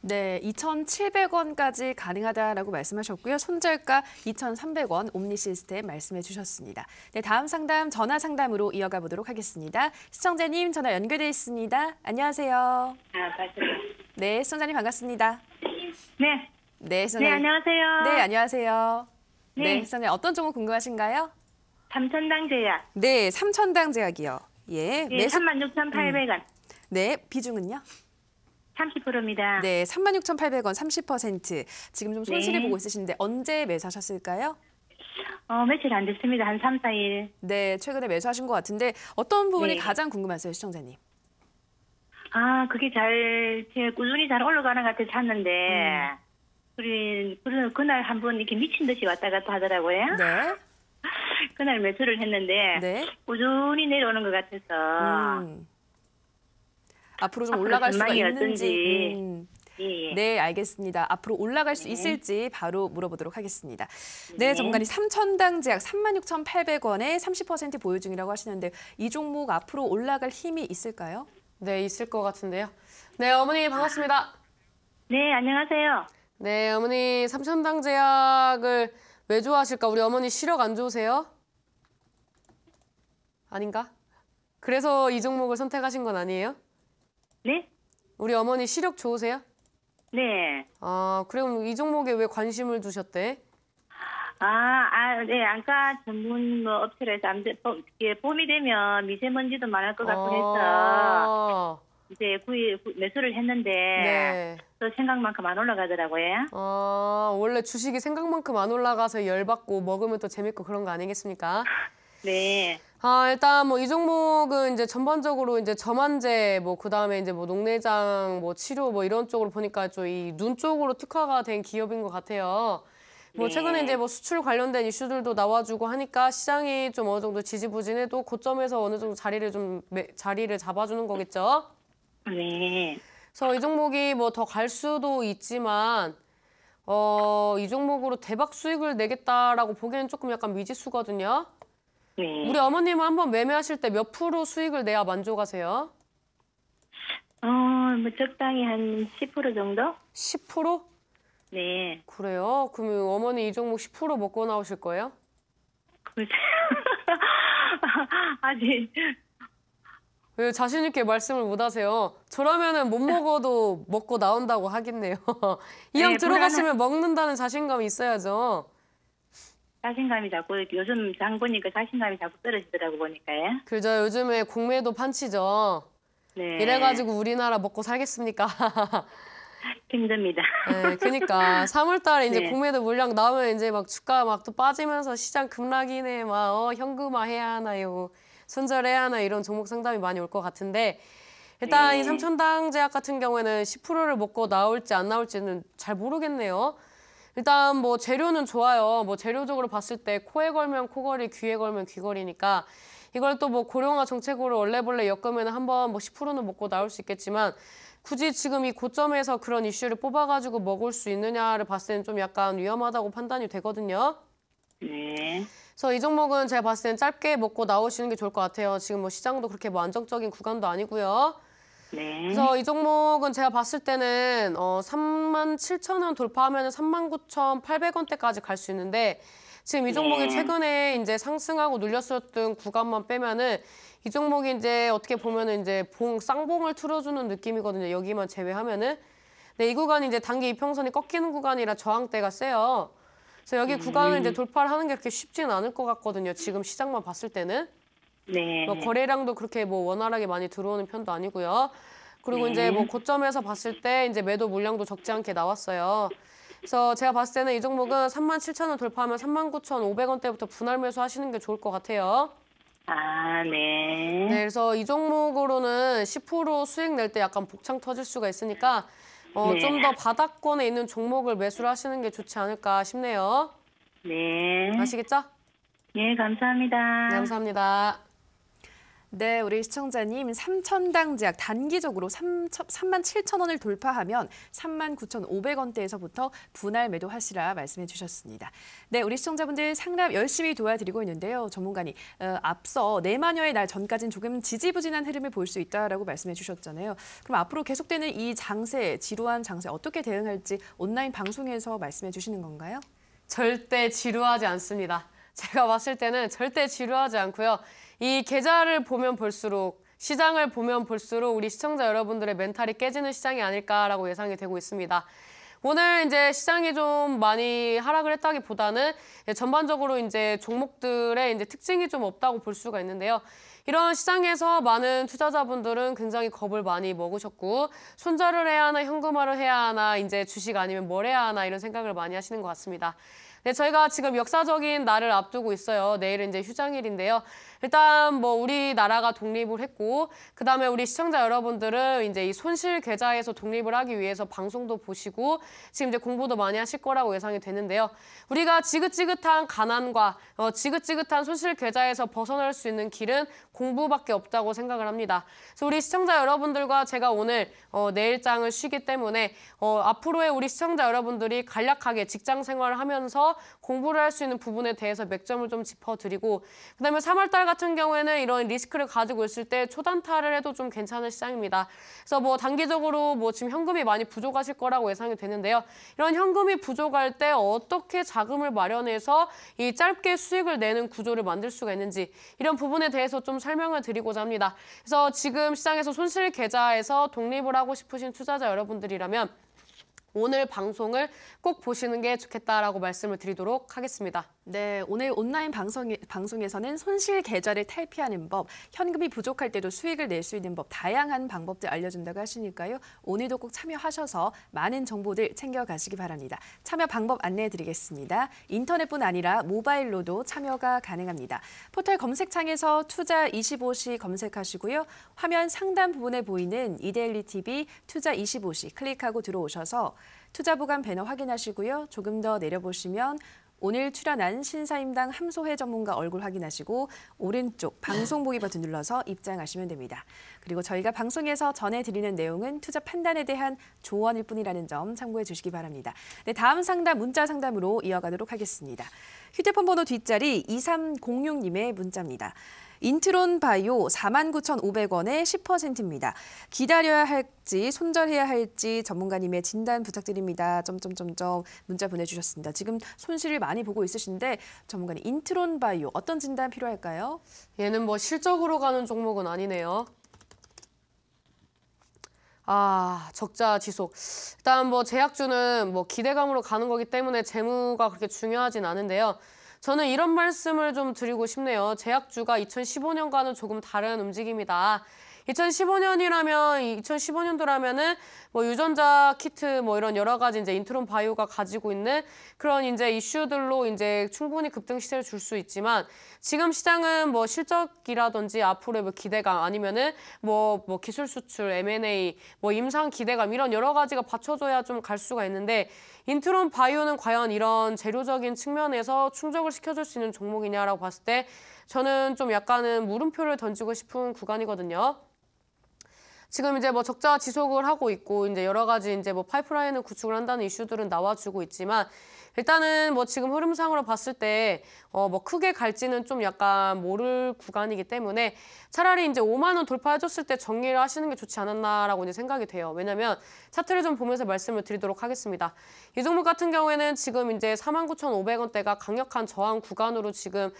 Speaker 1: 네, 2,700원까지 가능하다라고 말씀하셨고요. 손절가 2,300원 옴니시스템 말씀해 주셨습니다. 네, 다음 상담 전화 상담으로 이어가 보도록 하겠습니다. 시청자님 전화 연결돼 있습니다. 안녕하세요.
Speaker 3: 맞습니다.
Speaker 1: 네, 시청자님 반갑습니다.
Speaker 3: 네.
Speaker 1: 네, 시청자님.
Speaker 3: 네, 안녕하세요.
Speaker 1: 네, 안녕하세요.
Speaker 3: 네.
Speaker 1: 네, 시청자님 어떤 종목 궁금하신가요?
Speaker 3: 삼천당 제약.
Speaker 1: 네, 삼천당 제약이요. 예,
Speaker 3: 네, 36,800원.
Speaker 1: 네, 비중은요?
Speaker 3: 30%입니다.
Speaker 1: 네, 36,800원 30%. 지금 좀 손실을
Speaker 3: 네.
Speaker 1: 보고 있으신데 언제 매수하셨을까요?
Speaker 3: 며칠 안 됐습니다. 한 3, 4일.
Speaker 1: 네, 최근에 매수하신 것 같은데 어떤 부분이
Speaker 3: 네.
Speaker 1: 가장 궁금하세요, 시청자님?
Speaker 3: 그게 제가 꾸준히 잘 올라가는 것 같아서 샀는데, 그날 한번 이렇게 미친 듯이 왔다 갔다 하더라고요.
Speaker 1: 네.
Speaker 3: 그날 매수를 했는데,
Speaker 1: 네.
Speaker 3: 꾸준히 내려오는 것 같아서,
Speaker 1: 앞으로 좀
Speaker 3: 앞으로
Speaker 1: 올라갈 수가
Speaker 3: 전망이
Speaker 1: 있는지.
Speaker 3: 예.
Speaker 1: 네, 알겠습니다. 앞으로 올라갈 수
Speaker 3: 네.
Speaker 1: 있을지 바로 물어보도록 하겠습니다.
Speaker 3: 네.
Speaker 1: 네, 전문가님 삼천당 제약 36,800원에 30% 보유 중이라고 하시는데 이 종목 앞으로 올라갈 힘이 있을까요?
Speaker 2: 네, 있을 것 같은데요. 네, 어머니 반갑습니다.
Speaker 3: 네, 안녕하세요.
Speaker 2: 네, 어머니 삼천당 제약을 왜 좋아하실까? 우리 어머니 시력 안 좋으세요? 아닌가? 그래서 이 종목을 선택하신 건 아니에요?
Speaker 3: 네?
Speaker 2: 우리 어머니 시력 좋으세요?
Speaker 3: 네.
Speaker 2: 그럼 이 종목에 왜 관심을 두셨대?
Speaker 3: 네, 안과 전문 업체에서 봄이 되면 미세먼지도 많을 것 같고 해서 이제 매수를 했는데
Speaker 2: 네.
Speaker 3: 또 생각만큼 안 올라가더라고요.
Speaker 2: 원래 주식이 생각만큼 안 올라가서 열받고 먹으면 또 재밌고 그런 거 아니겠습니까?
Speaker 3: 네.
Speaker 2: 일단 뭐 이 종목은 이제 전반적으로 이제 저만제 뭐 그다음에 이제 뭐 녹내장 뭐 치료 뭐 이런 쪽으로 보니까 좀 이 눈 쪽으로 특화가 된 기업인 것 같아요. 뭐
Speaker 3: 네.
Speaker 2: 최근에 이제 뭐 수출 관련된 이슈들도 나와주고 하니까 시장이 좀 어느 정도 지지부진해도 고점에서 어느 정도 자리를 잡아주는 거겠죠.
Speaker 3: 네.
Speaker 2: 그래서 이 종목이 뭐 더 갈 수도 있지만 이 종목으로 대박 수익을 내겠다라고 보기에는 조금 약간 미지수거든요.
Speaker 3: 네.
Speaker 2: 우리 어머님은 한번 매매하실 때 몇 프로 수익을 내야 만족하세요?
Speaker 3: 뭐 적당히 한 10% 정도?
Speaker 2: 10%?
Speaker 3: 네.
Speaker 2: 그래요? 그러면 어머니 이 종목 10% 먹고 나오실 거예요?
Speaker 3: 글쎄. 아직.
Speaker 2: 왜 자신 있게 말씀을 못 하세요? 저라면은 못 먹어도 먹고 나온다고 하겠네요. 이왕
Speaker 3: 네,
Speaker 2: 들어가시면 먹는다는 자신감이 있어야죠.
Speaker 3: 자신감이 자꾸 요즘 장 보니까 자신감이 자꾸 떨어지더라고 보니까요.
Speaker 2: 그죠? 요즘에 공매도 판치죠.
Speaker 3: 네.
Speaker 2: 이래가지고 우리나라 먹고 살겠습니까?
Speaker 3: 힘듭니다.
Speaker 2: 네, 그러니까 3월 달에 이제
Speaker 3: 네.
Speaker 2: 공매도 물량 나오면 이제 막 주가 막 또 빠지면서 시장 급락이네, 막 현금화 해야 하나요? 손절해야 하나 이런 종목 상담이 많이 올 것 같은데 일단 이
Speaker 3: 네.
Speaker 2: 삼천당제약 같은 경우에는 10%를 먹고 나올지 안 나올지는 잘 모르겠네요. 일단 뭐 재료는 좋아요. 뭐 재료적으로 봤을 때 코에 걸면 코걸이, 귀에 걸면 귀걸이니까 이걸 또 뭐 고령화 정책으로 얼레벌레 엮으면 한번 뭐 10%는 먹고 나올 수 있겠지만 굳이 지금 이 고점에서 그런 이슈를 뽑아가지고 먹을 수 있느냐를 봤을 때는 좀 약간 위험하다고 판단이 되거든요.
Speaker 3: 네.
Speaker 2: 그래서 이 종목은 제가 봤을 때는 짧게 먹고 나오시는 게 좋을 것 같아요. 지금 뭐 시장도 그렇게 뭐 안정적인 구간도 아니고요.
Speaker 3: 네.
Speaker 2: 그래서 이 종목은 제가 봤을 때는 37,000원 돌파하면 39,800원대까지 갈 수 있는데 지금 이 종목이
Speaker 3: 네. 최근에
Speaker 2: 이제 상승하고 눌렸었던 구간만 빼면은 이 종목이 이제 어떻게 보면은 이제 쌍봉을 틀어주는 느낌이거든요. 여기만 제외하면은. 근데 이 구간이 이제 단기 이평선이 꺾이는 구간이라 저항대가 세요. 그래서 여기 구간을 이제 돌파를 하는 게 그렇게 쉽지는 않을 것 같거든요. 지금 시장만 봤을 때는.
Speaker 3: 네.
Speaker 2: 뭐 거래량도 그렇게 뭐 원활하게 많이 들어오는 편도 아니고요. 그리고 이제 뭐 고점에서 봤을 때 이제 매도 물량도 적지 않게 나왔어요. 그래서 제가 봤을 때는 이 종목은 37,000원 돌파하면 39,500원대부터 분할 매수하시는 게 좋을 것 같아요.
Speaker 3: 아, 네.
Speaker 2: 네, 그래서 이 종목으로는 10% 수익 낼 때 약간 복창 터질 수가 있으니까
Speaker 3: 네.
Speaker 2: 좀 더 바닥권에 있는 종목을 매수를 하시는 게 좋지 않을까 싶네요.
Speaker 3: 네.
Speaker 2: 아시겠죠?
Speaker 3: 네, 감사합니다.
Speaker 2: 네, 감사합니다.
Speaker 1: 네, 우리 시청자님 삼천당제약 단기적으로 37,000원을 돌파하면 39,500원대에서부터 분할 매도하시라 말씀해 주셨습니다. 네, 우리 시청자분들 상담 열심히 도와드리고 있는데요. 전문가님, 앞서 내마녀의 날 전까지는 조금 지지부진한 흐름을 볼 수 있다라고 말씀해 주셨잖아요. 그럼 앞으로 계속되는 이 장세, 지루한 장세 어떻게 대응할지 온라인 방송에서 말씀해 주시는 건가요?
Speaker 2: 절대 지루하지 않습니다. 제가 봤을 때는 절대 지루하지 않고요. 이 계좌를 보면 볼수록 시장을 보면 볼수록 우리 시청자 여러분들의 멘탈이 깨지는 시장이 아닐까라고 예상이 되고 있습니다. 오늘 이제 시장이 좀 많이 하락을 했다기보다는 전반적으로 이제 종목들의 이제 특징이 좀 없다고 볼 수가 있는데요. 이런 시장에서 많은 투자자분들은 굉장히 겁을 많이 먹으셨고 손절을 해야 하나 현금화를 해야 하나 이제 주식 아니면 뭘 해야 하나 이런 생각을 많이 하시는 것 같습니다. 네, 저희가 지금 역사적인 날을 앞두고 있어요. 내일은 이제 휴장일인데요. 일단 뭐 우리나라가 독립을 했고 그다음에 우리 시청자 여러분들은 이제 이 손실 계좌에서 독립을 하기 위해서 방송도 보시고 지금 이제 공부도 많이 하실 거라고 예상이 되는데요. 우리가 지긋지긋한 가난과 지긋지긋한 손실 계좌에서 벗어날 수 있는 길은 공부밖에 없다고 생각을 합니다. 그래서 우리 시청자 여러분들과 제가 오늘 내일장을 쉬기 때문에 앞으로의 우리 시청자 여러분들이 간략하게 직장 생활을 하면서 공부를 할 수 있는 부분에 대해서 맥점을 좀 짚어드리고 그다음에 3월달 같은 경우에는 이런 리스크를 가지고 있을 때 초단타를 해도 좀 괜찮은 시장입니다. 그래서 뭐 단기적으로 뭐 지금 현금이 많이 부족하실 거라고 예상이 되는데요. 이런 현금이 부족할 때 어떻게 자금을 마련해서 이 짧게 수익을 내는 구조를 만들 수가 있는지 이런 부분에 대해서 좀 설명을 드리고자 합니다. 그래서 지금 시장에서 손실 계좌에서 독립을 하고 싶으신 투자자 여러분들이라면 오늘 방송을 꼭 보시는 게 좋겠다라고 말씀을 드리도록 하겠습니다.
Speaker 1: 네, 오늘 온라인 방송에서는 손실 계좌를 탈피하는 법, 현금이 부족할 때도 수익을 낼 수 있는 법, 다양한 방법들 알려준다고 하시니까요. 오늘도 꼭 참여하셔서 많은 정보들 챙겨가시기 바랍니다. 참여 방법 안내해드리겠습니다. 인터넷뿐 아니라 모바일로도 참여가 가능합니다. 포털 검색창에서 투자25시 검색하시고요. 화면 상단 부분에 보이는 이데일리 TV 투자25시 클릭하고 들어오셔서 투자보관 배너 확인하시고요. 조금 더 내려보시면 오늘 출연한 신사임당 함소혜 전문가 얼굴 확인하시고 오른쪽 방송 보기 버튼 눌러서 입장하시면 됩니다. 그리고 저희가 방송에서 전해드리는 내용은 투자 판단에 대한 조언일 뿐이라는 점 참고해 주시기 바랍니다. 네, 다음 상담 문자 상담으로 이어가도록 하겠습니다. 휴대폰 번호 뒷자리 2306님의 문자입니다. 인트론 바이오 49,500원에 10%입니다. 기다려야 할지 손절해야 할지 전문가님의 진단 부탁드립니다. 문자 보내주셨습니다. 지금 손실을 많이 보고 있으신데 전문가님 인트론 바이오 어떤 진단 필요할까요?
Speaker 2: 얘는 뭐 실적으로 가는 종목은 아니네요. 적자 지속. 일단 뭐 제약주는 뭐 기대감으로 가는 거기 때문에 재무가 그렇게 중요하진 않은데요. 저는 이런 말씀을 좀 드리고 싶네요. 제약주가 2015년과는 조금 다른 움직임이다. 2015년도라면은 뭐 유전자 키트 뭐 이런 여러 가지 이제 인트론 바이오가 가지고 있는 그런 이제 이슈들로 이제 충분히 급등 시세를 줄 수 있지만 지금 시장은 뭐 실적이라든지 앞으로의 뭐 기대감 아니면은 뭐 기술 수출, M&A, 뭐 임상 기대감 이런 여러 가지가 받쳐줘야 좀 갈 수가 있는데 인트론 바이오는 과연 이런 재료적인 측면에서 충족을 시켜줄 수 있는 종목이냐라고 봤을 때 저는 좀 약간은 물음표를 던지고 싶은 구간이거든요. 지금 이제 뭐 적자 지속을 하고 있고 이제 여러 가지 이제 뭐 파이프라인을 구축을 한다는 이슈들은 나와주고 있지만 일단은 뭐 지금 흐름상으로 봤을 때 뭐 크게 갈지는 좀 약간 모를 구간이기 때문에 차라리 이제 5만 원 돌파해줬을 때 정리를 하시는 게 좋지 않았나라고 이제 생각이 돼요. 왜냐면 차트를 좀 보면서 말씀을 드리도록 하겠습니다. 이 종목 같은 경우에는 지금 이제 49,500원대가 강력한 저항 구간으로 지금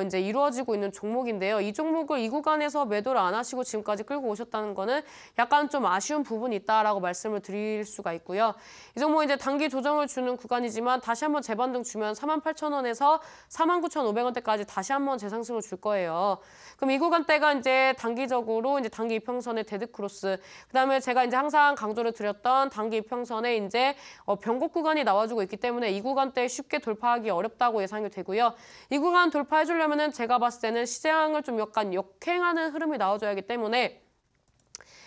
Speaker 2: 이제 이루어지고 있는 종목인데요. 이 종목을 이 구간에서 매도를 안 하시고 지금까지 끌고 오셨다는 거는 약간 좀 아쉬운 부분이 있다라고 말씀을 드릴 수가 있고요. 이 종목 이제 단기 조정을 주는 구간이지만 다시 한번 재반등 주면 48,000원에서 49,500원대까지 다시 한번 재상승을 줄 거예요. 그럼 이 구간대가 이제 단기적으로 이제 단기 이평선의 데드크로스, 그다음에 제가 이제 항상 강조를 드렸던 단기 이평선에 이제 변곡 구간이 나와주고 있기 때문에 이 구간대 쉽게 돌파하기 어렵다고 예상이 되고요. 이 구간 돌파해주려면은 제가 봤을 때는 시장을 좀 약간 역행하는 흐름이 나와줘야 하기 때문에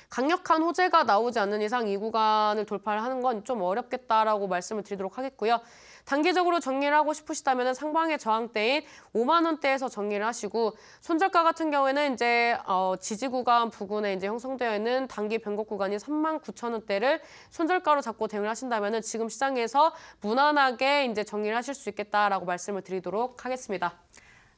Speaker 2: 강력한 호재가 나오지 않는 이상 이 구간을 돌파를 하는 건 좀 어렵겠다라고 말씀을 드리도록 하겠고요. 단기적으로 정리를 하고 싶으시다면 상방의 저항대인 5만 원대에서 정리를 하시고 손절가 같은 경우에는 이제 지지 구간 부근에 이제 형성되어 있는 단기 변곡 구간인 39,000원대를 손절가로 잡고 대응을 하신다면 지금 시장에서 무난하게 이제 정리를 하실 수 있겠다라고 말씀을 드리도록 하겠습니다.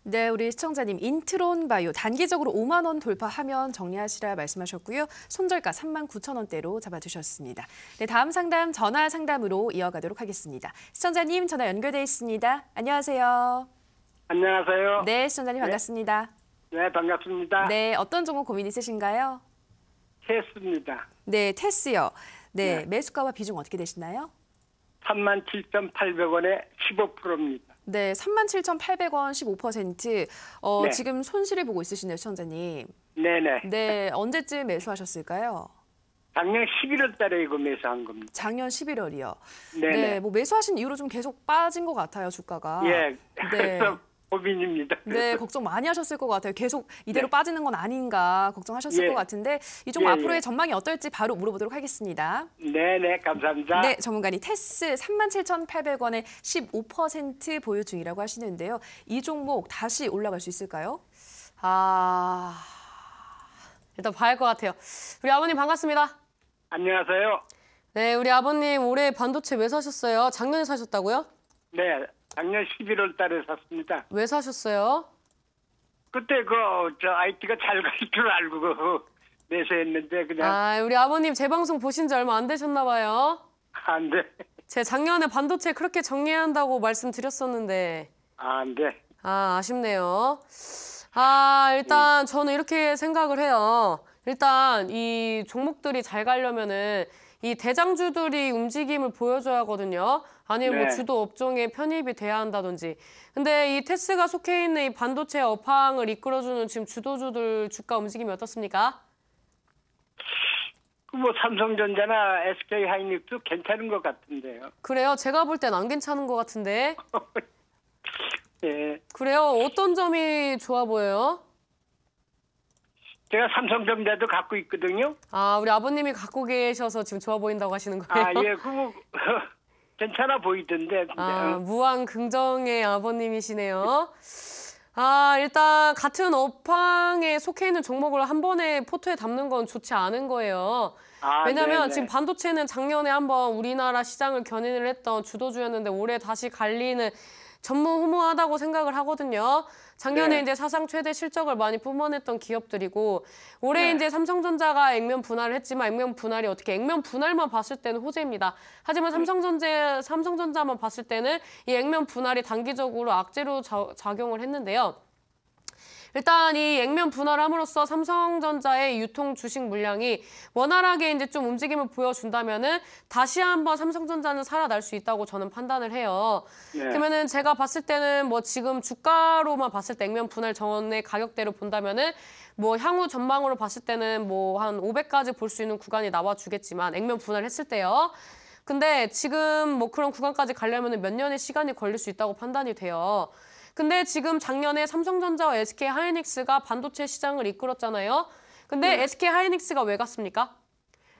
Speaker 1: 네, 우리 시청자님 인트론 바이오 단기적으로 5만 원 돌파하면 정리하시라 말씀하셨고요. 손절가 39,000원대로 잡아두셨습니다. 네, 다음 상담 전화 상담으로 이어가도록 하겠습니다. 시청자님 전화 연결돼 있습니다. 안녕하세요.
Speaker 4: 안녕하세요.
Speaker 1: 네, 시청자님 반갑습니다.
Speaker 4: 네, 반갑습니다.
Speaker 1: 네, 어떤 종목 고민 있으신가요?
Speaker 4: 테스입니다.
Speaker 1: 네, 테스요. 네,
Speaker 4: 네.
Speaker 1: 매수가와 비중 어떻게 되시나요?
Speaker 4: 37,800원에 15%입니다.
Speaker 1: 네, 37,800원 15%.
Speaker 4: 네.
Speaker 1: 지금 손실을 보고 있으시네요, 시청자님.
Speaker 4: 네네.
Speaker 1: 네, 언제쯤 매수하셨을까요?
Speaker 4: 작년 11월 달에 이거 매수한 겁니다.
Speaker 1: 작년 11월이요.
Speaker 4: 네네.
Speaker 1: 네, 뭐 매수하신 이후로 좀 계속 빠진 것 같아요, 주가가.
Speaker 4: 예.
Speaker 1: 네.
Speaker 4: 그래서 고민입니다.
Speaker 1: 네, 걱정 많이 하셨을 것 같아요. 계속 이대로
Speaker 4: 네.
Speaker 1: 빠지는 건 아닌가 걱정하셨을
Speaker 4: 예.
Speaker 1: 것 같은데 이 종목
Speaker 4: 예,
Speaker 1: 앞으로의
Speaker 4: 예.
Speaker 1: 전망이 어떨지 바로 물어보도록 하겠습니다.
Speaker 4: 네네, 감사합니다.
Speaker 1: 네, 전문가님 테스 37,800원에 15% 보유 중이라고 하시는데요. 이 종목 다시 올라갈 수 있을까요?
Speaker 2: 일단 봐야 할 것 같아요. 우리 아버님 반갑습니다.
Speaker 4: 안녕하세요.
Speaker 2: 네, 우리 아버님 올해 반도체 왜 사셨어요? 작년에 사셨다고요?
Speaker 4: 네, 작년 11월 달에 샀습니다.
Speaker 2: 왜 사셨어요?
Speaker 4: 그때 저 IT가 잘 갈 줄 알고 매수했는데 그냥
Speaker 2: 우리 아버님 제 방송 보신 지 얼마 안 되셨나 봐요.
Speaker 4: 안 돼.
Speaker 2: 제가 작년에 반도체 그렇게 정리한다고 말씀드렸었는데
Speaker 4: 안 돼.
Speaker 2: 아쉽네요. 일단 저는 이렇게 생각을 해요. 일단 이 종목들이 잘 가려면은 이 대장주들이 움직임을 보여줘야 하거든요. 아니면 뭐
Speaker 4: 네.
Speaker 2: 주도 업종에 편입이 돼야 한다든지. 근데 이 테스가 속해 있는 이 반도체 업황을 이끌어주는 지금 주도주들 주가 움직임이 어떻습니까?
Speaker 4: 뭐 삼성전자나 SK 하이닉스 괜찮은 것 같은데요.
Speaker 2: 그래요? 제가 볼 땐 안 괜찮은 것 같은데.
Speaker 4: 예.
Speaker 2: 그래요? 어떤 점이 좋아 보여요?
Speaker 4: 제가 삼성전자도 갖고 있거든요.
Speaker 2: 아, 우리 아버님이 갖고 계셔서 지금 좋아 보인다고 하시는 거예요?
Speaker 4: 아, 예, 그거 괜찮아 보이던데.
Speaker 2: 아, 무한 긍정의 아버님이시네요. 아, 일단 같은 업황에 속해 있는 종목을 한 번에 포트에 담는 건 좋지 않은 거예요.
Speaker 4: 아,
Speaker 2: 왜냐면
Speaker 4: 네네.
Speaker 2: 지금 반도체는 작년에 한번 우리나라 시장을 견인을 했던 주도주였는데 올해 다시 갈리는 전무후무하다고 생각을 하거든요. 작년에
Speaker 4: 네.
Speaker 2: 이제 사상 최대 실적을 많이 뿜어냈던 기업들이고 올해
Speaker 4: 네.
Speaker 2: 이제 삼성전자가 액면 분할을 했지만 액면 분할이 어떻게 액면 분할만 봤을 때는 호재입니다. 하지만 삼성전자만 봤을 때는 이 액면 분할이 단기적으로 악재로 작용을 했는데요. 일단 이 액면 분할을 함으로써 삼성전자의 유통 주식 물량이 원활하게 이제 좀 움직임을 보여준다면은 다시 한번 삼성전자는 살아날 수 있다고 저는 판단을 해요.
Speaker 4: 네.
Speaker 2: 그러면은 제가 봤을 때는 뭐 지금 주가로만 봤을 때 액면 분할 전의 가격대로 본다면은 뭐 향후 전망으로 봤을 때는 뭐 한 500까지 볼 수 있는 구간이 나와주겠지만 액면 분할했을 때요. 근데 지금 뭐 그런 구간까지 가려면은 몇 년의 시간이 걸릴 수 있다고 판단이 돼요. 근데 지금 작년에 삼성전자와 SK 하이닉스가 반도체 시장을 이끌었잖아요. 근데 SK 하이닉스가 왜 갔습니까?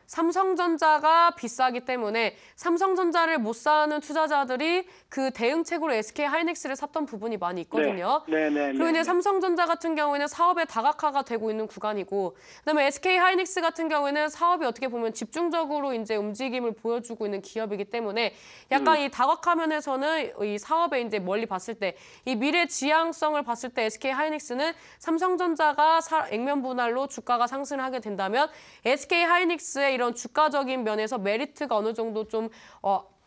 Speaker 2: 삼성전자가 비싸기 때문에 삼성전자를 못 사는 투자자들이 그 대응책으로 SK 하이닉스를 샀던 부분이 많이 있거든요.
Speaker 4: 네.
Speaker 2: 그리고 이제 삼성전자 같은 경우에는 사업의 다각화가 되고 있는 구간이고, 그다음에 SK 하이닉스 같은 경우에는 사업이 어떻게 보면 집중적으로 이제 움직임을 보여주고 있는 기업이기 때문에 약간 이 다각화 면에서는 이 사업에 이제 멀리 봤을 때 이 미래 지향성을 봤을 때 SK 하이닉스는 삼성전자가 액면 분할로 주가가 상승하게 된다면 SK 하이닉스의 이런 주가적인 면에서 메리트가 어느 정도 좀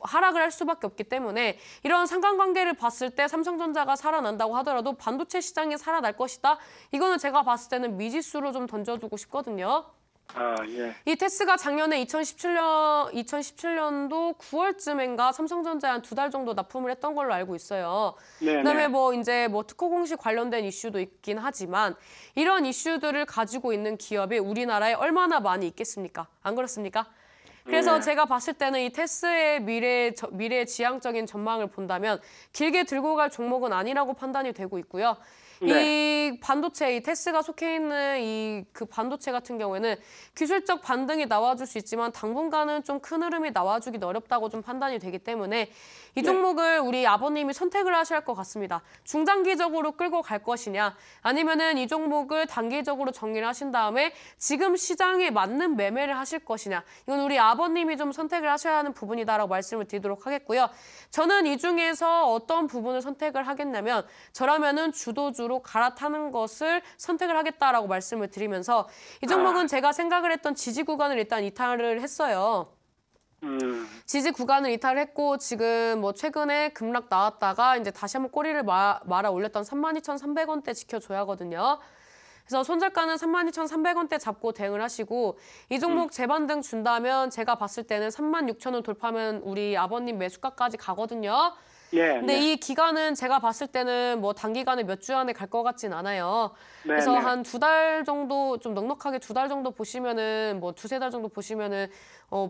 Speaker 2: 하락을 할 수밖에 없기 때문에 이런 상관관계를 봤을 때 삼성전자가 살아난다고 하더라도 반도체 시장이 살아날 것이다. 이거는 제가 봤을 때는 미지수로 좀 던져두고 싶거든요.
Speaker 4: 아, 예.
Speaker 2: 이 테스가 작년에 2017년도 9월쯤인가 삼성전자에 한 2달 정도 납품을 했던 걸로 알고 있어요.
Speaker 4: 네네.
Speaker 2: 그다음에 뭐 이제 뭐 특허 공시 관련된 이슈도 있긴 하지만 이런 이슈들을 가지고 있는 기업이 우리나라에 얼마나 많이 있겠습니까? 안 그렇습니까? 그래서
Speaker 4: 네.
Speaker 2: 제가 봤을 때는 이 테스의 미래 지향적인 전망을 본다면 길게 들고 갈 종목은 아니라고 판단이 되고 있고요.
Speaker 4: 네.
Speaker 2: 이 반도체, 이 테스가 속해 있는 이 그 반도체 같은 경우에는 기술적 반등이 나와줄 수 있지만 당분간은 좀 큰 흐름이 나와주긴 어렵다고 좀 판단이 되기 때문에 이 종목을 우리 아버님이 선택을 하셔야 할 것 같습니다. 중장기적으로 끌고 갈 것이냐 아니면은 이 종목을 단기적으로 정리를 하신 다음에 지금 시장에 맞는 매매를 하실 것이냐 이건 우리 아버님이 좀 선택을 하셔야 하는 부분이다라고 말씀을 드리도록 하겠고요. 저는 이 중에서 어떤 부분을 선택을 하겠냐면 저라면은 주도주로 갈아타는 것을 선택을 하겠다라고 말씀을 드리면서 이 종목은 제가 생각을 했던 지지 구간을 일단 이탈을 했어요. 지지 구간을 이탈했고 지금 뭐 최근에 급락 나왔다가 이제 다시 한번 꼬리를 말아 올렸던 32,300원대 지켜줘야 하거든요. 그래서 손절가는 32,300원대 잡고 대응을 하시고 이 종목 재반등 준다면 제가 봤을 때는 36,000원 돌파하면 우리 아버님 매수가까지 가거든요.
Speaker 4: 네.
Speaker 2: 근데
Speaker 4: 네.
Speaker 2: 이 기간은 제가 봤을 때는 뭐 단기간에 몇 주 안에 갈 것 같진 않아요.
Speaker 4: 네,
Speaker 2: 그래서
Speaker 4: 네.
Speaker 2: 한 2달 정도 좀 넉넉하게 2달 정도 보시면은 뭐 2-3달 정도 보시면은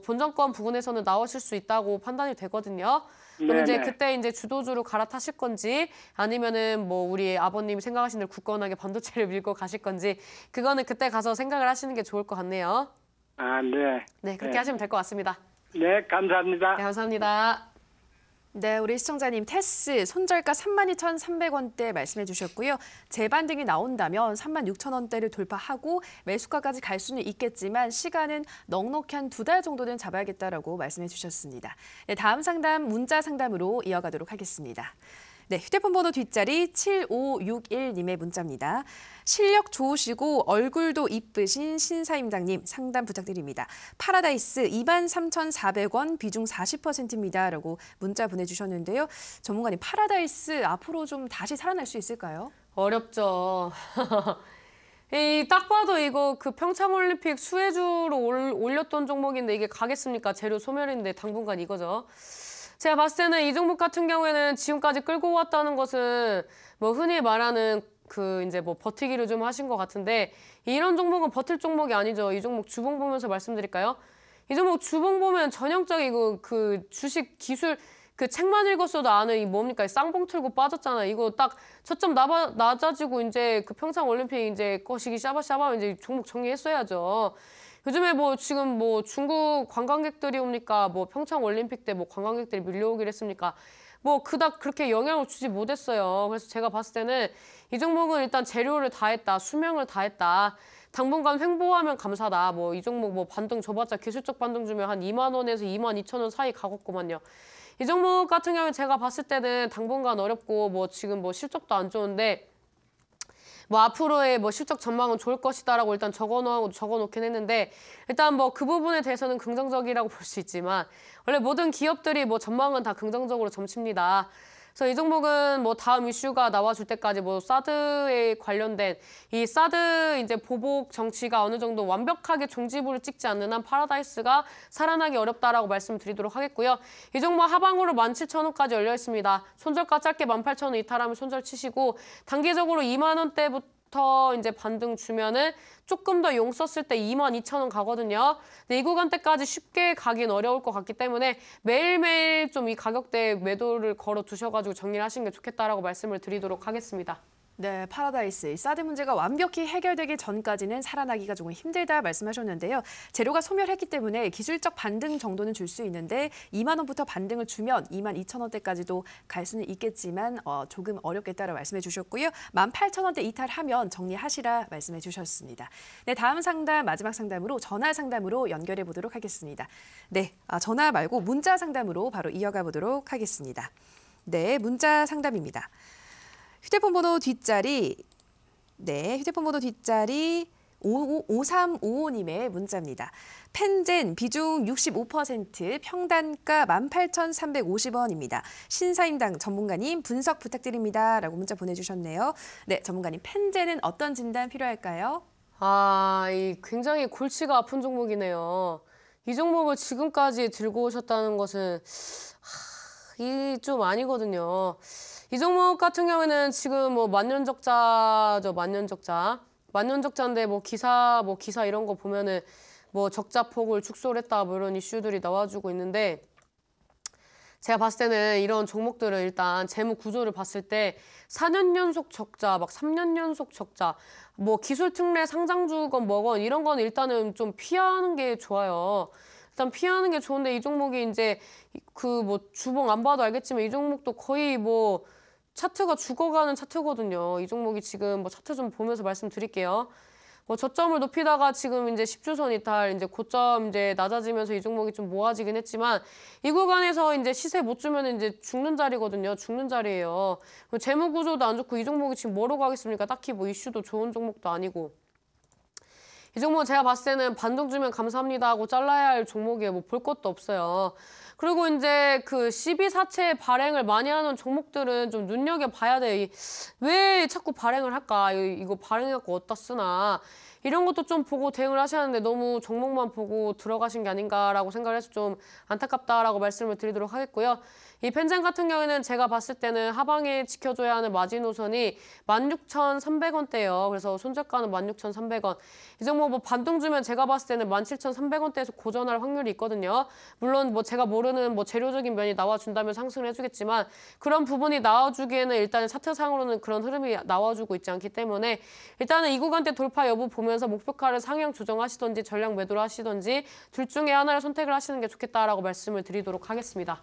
Speaker 2: 본전권 부분에서는 나오실 수 있다고 판단이 되거든요. 그럼
Speaker 4: 네,
Speaker 2: 이제
Speaker 4: 네.
Speaker 2: 그때 이제 주도주로 갈아타실 건지 아니면은 뭐 우리 아버님이 생각하시는 대로 굳건하게 반도체를 밀고 가실 건지 그거는 그때 가서 생각을 하시는 게 좋을 것 같네요.
Speaker 4: 아, 네.
Speaker 2: 네, 그렇게
Speaker 4: 네.
Speaker 2: 하시면 될 것 같습니다.
Speaker 4: 네, 감사합니다.
Speaker 2: 네, 감사합니다.
Speaker 1: 네, 우리 시청자님 테스 손절가 32,300원대 말씀해 주셨고요. 재반등이 나온다면 36,000원대를 돌파하고 매수가까지 갈 수는 있겠지만 시간은 넉넉히 한 2달 정도는 잡아야겠다라고 말씀해 주셨습니다. 네, 다음 상담 문자 상담으로 이어가도록 하겠습니다. 네, 휴대폰 번호 뒷자리 7561님의 문자입니다. 실력 좋으시고 얼굴도 이쁘신 신사임당님 상담 부탁드립니다. 파라다이스 23,400원 비중 40%입니다. 라고 문자 보내주셨는데요. 전문가님, 파라다이스 앞으로 좀 다시 살아날 수 있을까요?
Speaker 2: 어렵죠. 딱 봐도 이거 그 평창올림픽 수혜주로 올렸던 종목인데 이게 가겠습니까? 재료 소멸인데 당분간 이거죠. 제가 봤을 때는 이 종목 같은 경우에는 지금까지 끌고 왔다는 것은 뭐 흔히 말하는 그 이제 뭐 버티기를 좀 하신 것 같은데 이런 종목은 버틸 종목이 아니죠. 이 종목 주봉 보면서 말씀드릴까요? 이 종목 주봉 보면 전형적인 그 주식 기술 그 책만 읽었어도 아는 이 뭡니까? 쌍봉 틀고 빠졌잖아요. 이거 딱 저점 낮아지고 이제 그 평창 올림픽 이제 거시기 샤바샤바 이제 종목 정리했어야죠. 요즘에 뭐 지금 뭐 중국 관광객들이 옵니까? 뭐 평창 올림픽 때 뭐 관광객들이 밀려오기로 했습니까? 뭐 그닥 그렇게 영향을 주지 못했어요. 그래서 제가 봤을 때는 이 종목은 일단 재료를 다 했다, 수명을 다 했다. 당분간 횡보하면 감사다. 뭐 이 종목 뭐 반등 줘봤자 기술적 반등 주면 한 2만 원에서 2만 2천 원 사이 가겠구만요. 이 종목 같은 경우는 제가 봤을 때는 당분간 어렵고 뭐 지금 뭐 실적도 안 좋은데 뭐 앞으로의 뭐 실적 전망은 좋을 것이다라고 일단 적어놓긴 했는데 일단 뭐 그 부분에 대해서는 긍정적이라고 볼 수 있지만 원래 모든 기업들이 뭐 전망은 다 긍정적으로 점칩니다. 그래서 이 종목은 뭐 다음 이슈가 나와줄 때까지 뭐 사드에 관련된 이 사드 이제 보복 정치가 어느 정도 완벽하게 종지부를 찍지 않는 한 파라다이스가 살아나기 어렵다라고 말씀드리도록 하겠고요. 이 종목 하방으로 17,000원까지 열려 있습니다. 손절가 짧게 18,000원 이탈하면 손절 치시고 단기적으로 2만 원대부터 이제 반등 주면은 조금 더 용 썼을 때 22,000원 가거든요. 근데 이 구간대까지 쉽게 가긴 어려울 것 같기 때문에 매일매일 좀 이 가격대에 매도를 걸어 두셔가지고 정리를 하시는 게 좋겠다라고 말씀을 드리도록 하겠습니다.
Speaker 1: 네, 파라다이스. 사드 문제가 완벽히 해결되기 전까지는 살아나기가 조금 힘들다 말씀하셨는데요. 재료가 소멸했기 때문에 기술적 반등 정도는 줄 수 있는데 2만 원부터 반등을 주면 2만 2천 원대까지도 갈 수는 있겠지만 조금 어렵겠다라고 말씀해 주셨고요. 18,000원대 이탈하면 정리하시라 말씀해 주셨습니다. 네, 다음 상담, 마지막 상담으로 전화 상담으로 연결해 보도록 하겠습니다. 네, 전화 말고 문자 상담으로 바로 이어가 보도록 하겠습니다. 네, 문자 상담입니다. 휴대폰 번호 뒷자리 5355님의 문자입니다. 펜젠 비중 65% 평단가 18,350원입니다. 신사임당 전문가님 분석 부탁드립니다. 라고 문자 보내주셨네요. 네, 전문가님 펜젠은 어떤 진단 필요할까요?
Speaker 2: 이 굉장히 골치가 아픈 종목이네요. 이 종목을 지금까지 들고 오셨다는 것은 이 좀 아니거든요. 이 종목 같은 경우에는 지금 뭐 만년적자죠, 만년적자. 만년적자인데 뭐 기사 이런 거 보면은 뭐 적자폭을 축소를 했다 뭐 이런 이슈들이 나와주고 있는데 제가 봤을 때는 이런 종목들은 일단 재무 구조를 봤을 때 4년 연속 적자, 막 3년 연속 적자, 뭐 기술 특례 상장주건 뭐건 이런 건 일단은 좀 피하는 게 좋아요. 일단 피하는 게 좋은데 이 종목이 이제 그 뭐 주봉 안 봐도 알겠지만 이 종목도 거의 뭐 차트가 죽어가는 차트거든요. 이 종목이 지금 뭐 차트 좀 보면서 말씀드릴게요. 뭐 저점을 높이다가 지금 이제 10주선 이탈, 이제 고점 이제 낮아지면서 이 종목이 좀 모아지긴 했지만 이 구간에서 이제 시세 못 주면 이제 죽는 자리거든요. 죽는 자리예요. 재무 구조도 안 좋고 이 종목이 지금 뭐로 가겠습니까? 딱히 뭐 이슈도 좋은 종목도 아니고. 이 종목 제가 봤을 때는 반등 주면 감사합니다 하고 잘라야 할 종목이에요. 뭐 볼 것도 없어요. 그리고 이제 그 12사채 발행을 많이 하는 종목들은 좀 눈여겨봐야 돼요. 왜 자꾸 발행을 할까? 이거 발행해갖고 어디다 쓰나? 이런 것도 좀 보고 대응을 하시는데 너무 종목만 보고 들어가신 게 아닌가라고 생각을 해서 좀 안타깝다라고 말씀을 드리도록 하겠고요. 이 펜젠 같은 경우에는 제가 봤을 때는 하방에 지켜줘야 하는 마지노선이 16,300원대예요. 그래서 손절가는 16,300원. 이 종목 뭐 반등 주면 제가 봤을 때는 17,300원대에서 고전할 확률이 있거든요. 물론 뭐 제가 모르는 뭐 재료적인 면이 나와준다면 상승을 해주겠지만 그런 부분이 나와주기에는 일단은 차트상으로는 그런 흐름이 나와주고 있지 않기 때문에 일단은 이 구간대 돌파 여부 보면서 목표가를 상향 조정하시던지 전량 매도를 하시던지 둘 중에 하나를 선택을 하시는 게 좋겠다라고 말씀을 드리도록 하겠습니다.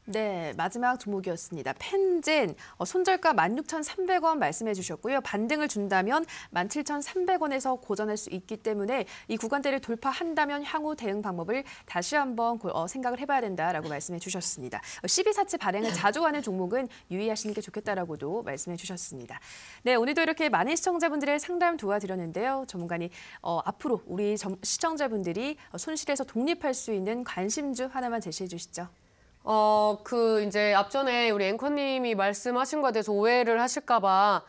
Speaker 1: 네, 마지막 종목이었습니다. 펜젠 손절가 16,300원 말씀해 주셨고요. 반등을 준다면 17,300원에서 고전할 수 있기 때문에 이 구간대를 돌파한다면 향후 대응 방법을 다시 한번 생각을 해봐야 된다라고 말씀해 주셨습니다. 12사채 발행을 자주 하는 종목은 유의하시는 게 좋겠다라고도 말씀해 주셨습니다. 네, 오늘도 이렇게 많은 시청자분들의 상담 도와드렸는데요. 전문가님, 앞으로 우리 시청자분들이 손실에서 독립할 수 있는 관심주 하나만 제시해 주시죠.
Speaker 2: 이제 앞전에 우리 앵커님이 말씀하신 거에 대해서 오해를 하실까봐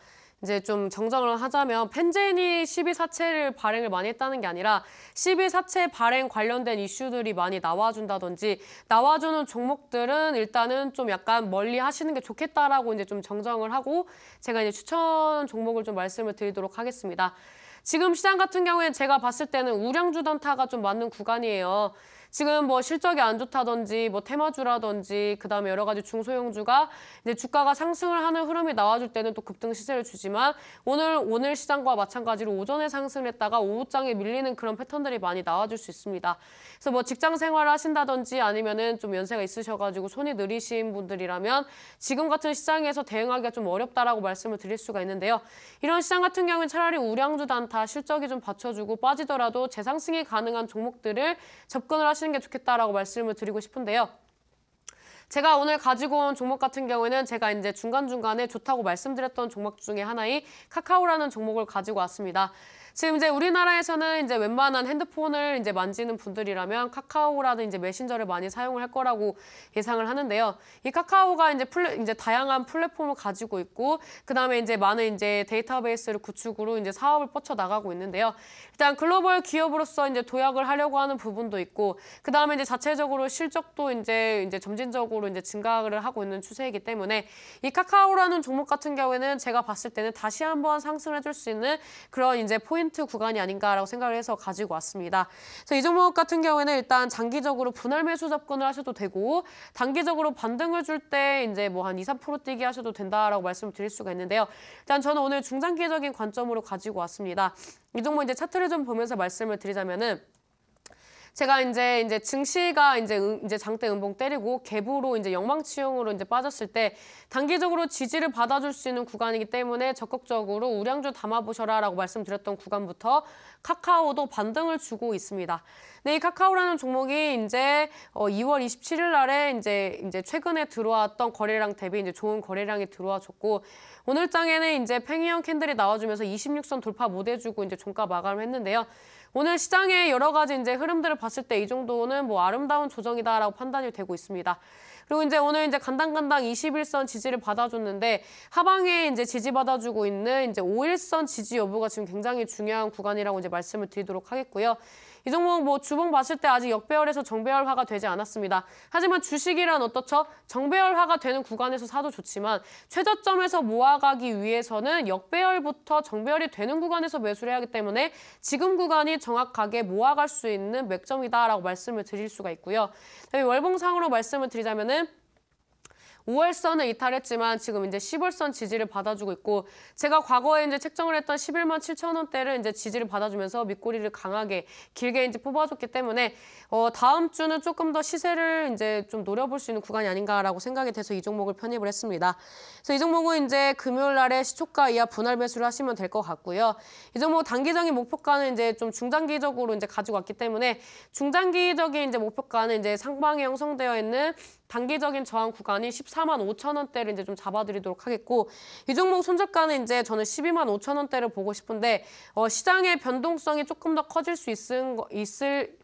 Speaker 2: 이제 좀 정정을 하자면 펜젠이 12사채를 발행을 많이 했다는 게 아니라 12사채 발행 관련된 이슈들이 많이 나와준다든지 나와주는 종목들은 일단은 좀 약간 멀리 하시는 게 좋겠다라고 이제 좀 정정을 하고 제가 이제 추천 종목을 좀 말씀을 드리도록 하겠습니다. 지금 시장 같은 경우에는 제가 봤을 때는 우량주 단타가 좀 맞는 구간이에요. 지금 뭐 실적이 안 좋다든지 뭐 테마주라든지 그다음에 여러 가지 중소형주가 이제 주가가 상승을 하는 흐름이 나와줄 때는 또 급등 시세를 주지만 오늘 시장과 마찬가지로 오전에 상승을 했다가 오후장에 밀리는 그런 패턴들이 많이 나와줄 수 있습니다. 그래서 뭐 직장 생활을 하신다든지 아니면은 좀 연세가 있으셔가지고 손이 느리신 분들이라면 지금 같은 시장에서 대응하기가 좀 어렵다라고 말씀을 드릴 수가 있는데요. 이런 시장 같은 경우는 차라리 우량주 단타 실적이 좀 받쳐주고 빠지더라도 재상승이 가능한 종목들을 접근을 하시는 게 좋겠다라고 말씀을 드리고 싶은데요. 제가 오늘 가지고 온 종목 같은 경우에는 제가 이제 중간중간에 좋다고 말씀드렸던 종목 중에 하나인 카카오라는 종목을 가지고 왔습니다. 지금 이제 우리나라에서는 이제 웬만한 핸드폰을 이제 만지는 분들이라면 카카오라는 이제 메신저를 많이 사용을 할 거라고 예상을 하는데요. 이 카카오가 이제 다양한 플랫폼을 가지고 있고 그다음에 이제 많은 이제 데이터베이스를 구축으로 이제 사업을 뻗쳐 나가고 있는데요. 일단 글로벌 기업으로서 이제 도약을 하려고 하는 부분도 있고 그다음에 이제 자체적으로 실적도 이제 점진적으로 이제 증가를 하고 있는 추세이기 때문에 이 카카오라는 종목 같은 경우에는 제가 봤을 때는 다시 한번 상승을 해줄 수 있는 그런 이제 포인트 구간이 아닌가라고 생각을 해서 가지고 왔습니다. 그래서 이 종목 같은 경우에는 일단 장기적으로 분할 매수 접근을 하셔도 되고 단기적으로 반등을 줄 때 이제 뭐 한 2, 3% 뛰기 하셔도 된다라고 말씀을 드릴 수가 있는데요. 일단 저는 오늘 중장기적인 관점으로 가지고 왔습니다. 이 종목 이제 차트를 좀 보면서 말씀을 드리자면은 제가 이제 증시가 이제 장대 음봉 때리고 갭으로 이제 영망치형으로 이제 빠졌을 때 단기적으로 지지를 받아줄 수 있는 구간이기 때문에 적극적으로 우량주 담아보셔라라고 말씀드렸던 구간부터 카카오도 반등을 주고 있습니다. 네, 이 카카오라는 종목이 이제 2월 27일 날에 이제 최근에 들어왔던 거래량 대비 이제 좋은 거래량이 들어와줬고 오늘 장에는 이제 팽이형 캔들이 나와주면서 26선 돌파 못 해주고 이제 종가 마감을 했는데요. 오늘 시장의 여러 가지 이제 흐름들을 봤을 때 이 정도는 뭐 아름다운 조정이다라고 판단이 되고 있습니다. 그리고 이제 오늘 이제 간당간당 21선 지지를 받아줬는데 하방에 이제 지지 받아주고 있는 이제 5일선 지지 여부가 지금 굉장히 중요한 구간이라고 이제 말씀을 드리도록 하겠고요. 이 종목 뭐 주봉 봤을 때 아직 역배열에서 정배열화가 되지 않았습니다. 하지만 주식이란 어떻죠? 정배열화가 되는 구간에서 사도 좋지만 최저점에서 모아가기 위해서는 역배열부터 정배열이 되는 구간에서 매수를 해야 하기 때문에 지금 구간이 정확하게 모아갈 수 있는 맥점이다라고 말씀을 드릴 수가 있고요. 그다음에 월봉상으로 말씀을 드리자면은 5월선을 이탈했지만 지금 이제 10월선 지지를 받아주고 있고 제가 과거에 이제 책정을 했던 11만 7천 원대를 이제 지지를 받아주면서 밑꼬리를 강하게 길게 이제 뽑아줬기 때문에 다음 주는 조금 더 시세를 이제 좀 노려볼 수 있는 구간이 아닌가라고 생각이 돼서 이 종목을 편입을 했습니다. 그래서 이 종목은 이제 금요일 날에 시초가 이하 분할 매수를 하시면 될 것 같고요. 이 종목 단기적인 목표가는 이제 좀 중장기적으로 이제 가지고 왔기 때문에 중장기적인 이제 목표가는 이제 상방에 형성되어 있는 단기적인 저항 구간이 14만 5천 원대를 이제 좀 잡아드리도록 하겠고 이 종목 손절가는 이제 저는 12만 5천 원대를 보고 싶은데 시장의 변동성이 조금 더 커질 수 있을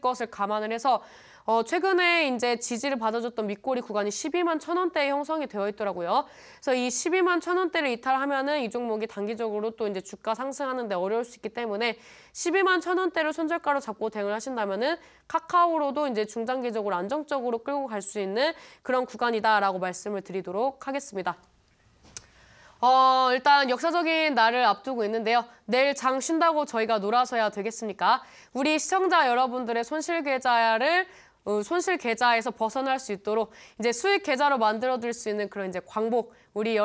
Speaker 2: 것을 감안을 해서 최근에 이제 지지를 받아줬던 밑꼬리 구간이 12만 1천 원대에 형성이 되어 있더라고요. 그래서 이 12만 1천 원대를 이탈하면은 이 종목이 단기적으로 또 이제 주가 상승하는데 어려울 수 있기 때문에 12만 1천 원대를 손절가로 잡고 대응을 하신다면은 카카오로도 이제 중장기적으로 안정적으로 끌고 갈 수 있는 그런 구간이다라고 말씀을 드리도록 하겠습니다. 일단 역사적인 날을 앞두고 있는데요. 내일 장 쉰다고 저희가 놀아서야 되겠습니까? 우리 시청자 여러분들의 손실 계좌에서 벗어날 수 있도록 이제 수익 계좌로 만들어드릴 수 있는 그런 이제 광복, 우리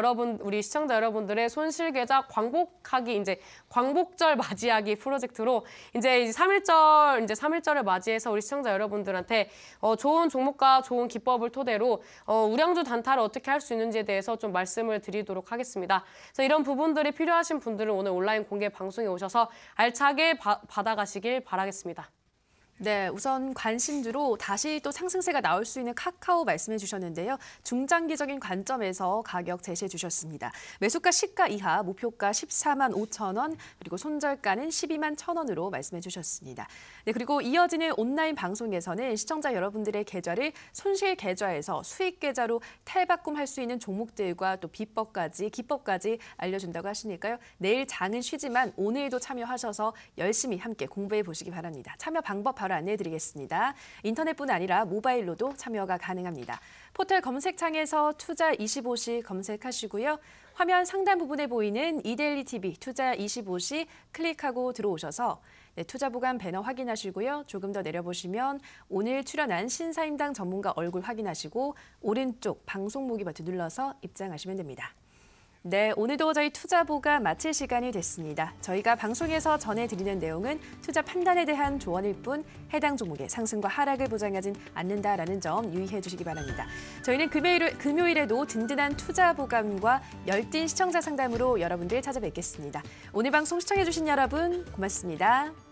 Speaker 2: 시청자 여러분들의 손실 계좌 광복하기 이제 광복절 맞이하기 프로젝트로 이제 3.1절을 맞이해서 우리 시청자 여러분들한테 좋은 종목과 좋은 기법을 토대로 우량주 단타를 어떻게 할 수 있는지에 대해서 좀 말씀을 드리도록 하겠습니다. 그래서 이런 부분들이 필요하신 분들은 오늘 온라인 공개 방송에 오셔서 알차게 받아가시길 바라겠습니다.
Speaker 1: 네, 우선 관심주로 다시 또 상승세가 나올 수 있는 카카오 말씀해 주셨는데요. 중장기적인 관점에서 가격 제시해 주셨습니다. 매수가 시가 이하, 목표가 14만 5천 원, 그리고 손절가는 12만 1천 원으로 말씀해 주셨습니다. 네, 그리고 이어지는 온라인 방송에서는 시청자 여러분들의 계좌를 손실 계좌에서 수익 계좌로 탈바꿈할 수 있는 종목들과 또 기법까지 알려준다고 하시니까요. 내일 장은 쉬지만 오늘도 참여하셔서 열심히 함께 공부해 보시기 바랍니다. 참여 방법 바로 안내해드리겠습니다. 인터넷뿐 아니라 모바일로도 참여가 가능합니다. 포털 검색창에서 투자25시 검색하시고요. 화면 상단 부분에 보이는 이데일리 TV 투자25시 클릭하고 들어오셔서 투자 보관 배너 확인하시고요. 조금 더 내려보시면 오늘 출연한 신사임당 전문가 얼굴 확인하시고 오른쪽 방송 모기 버튼 눌러서 입장하시면 됩니다. 네, 오늘도 저희 투자 보관 마칠 시간이 됐습니다. 저희가 방송에서 전해드리는 내용은 투자 판단에 대한 조언일 뿐 해당 종목의 상승과 하락을 보장하진 않는다라는 점 유의해 주시기 바랍니다. 저희는 금요일에도 든든한 투자 보관과 열띤 시청자 상담으로 여러분들 찾아뵙겠습니다. 오늘 방송 시청해 주신 여러분 고맙습니다.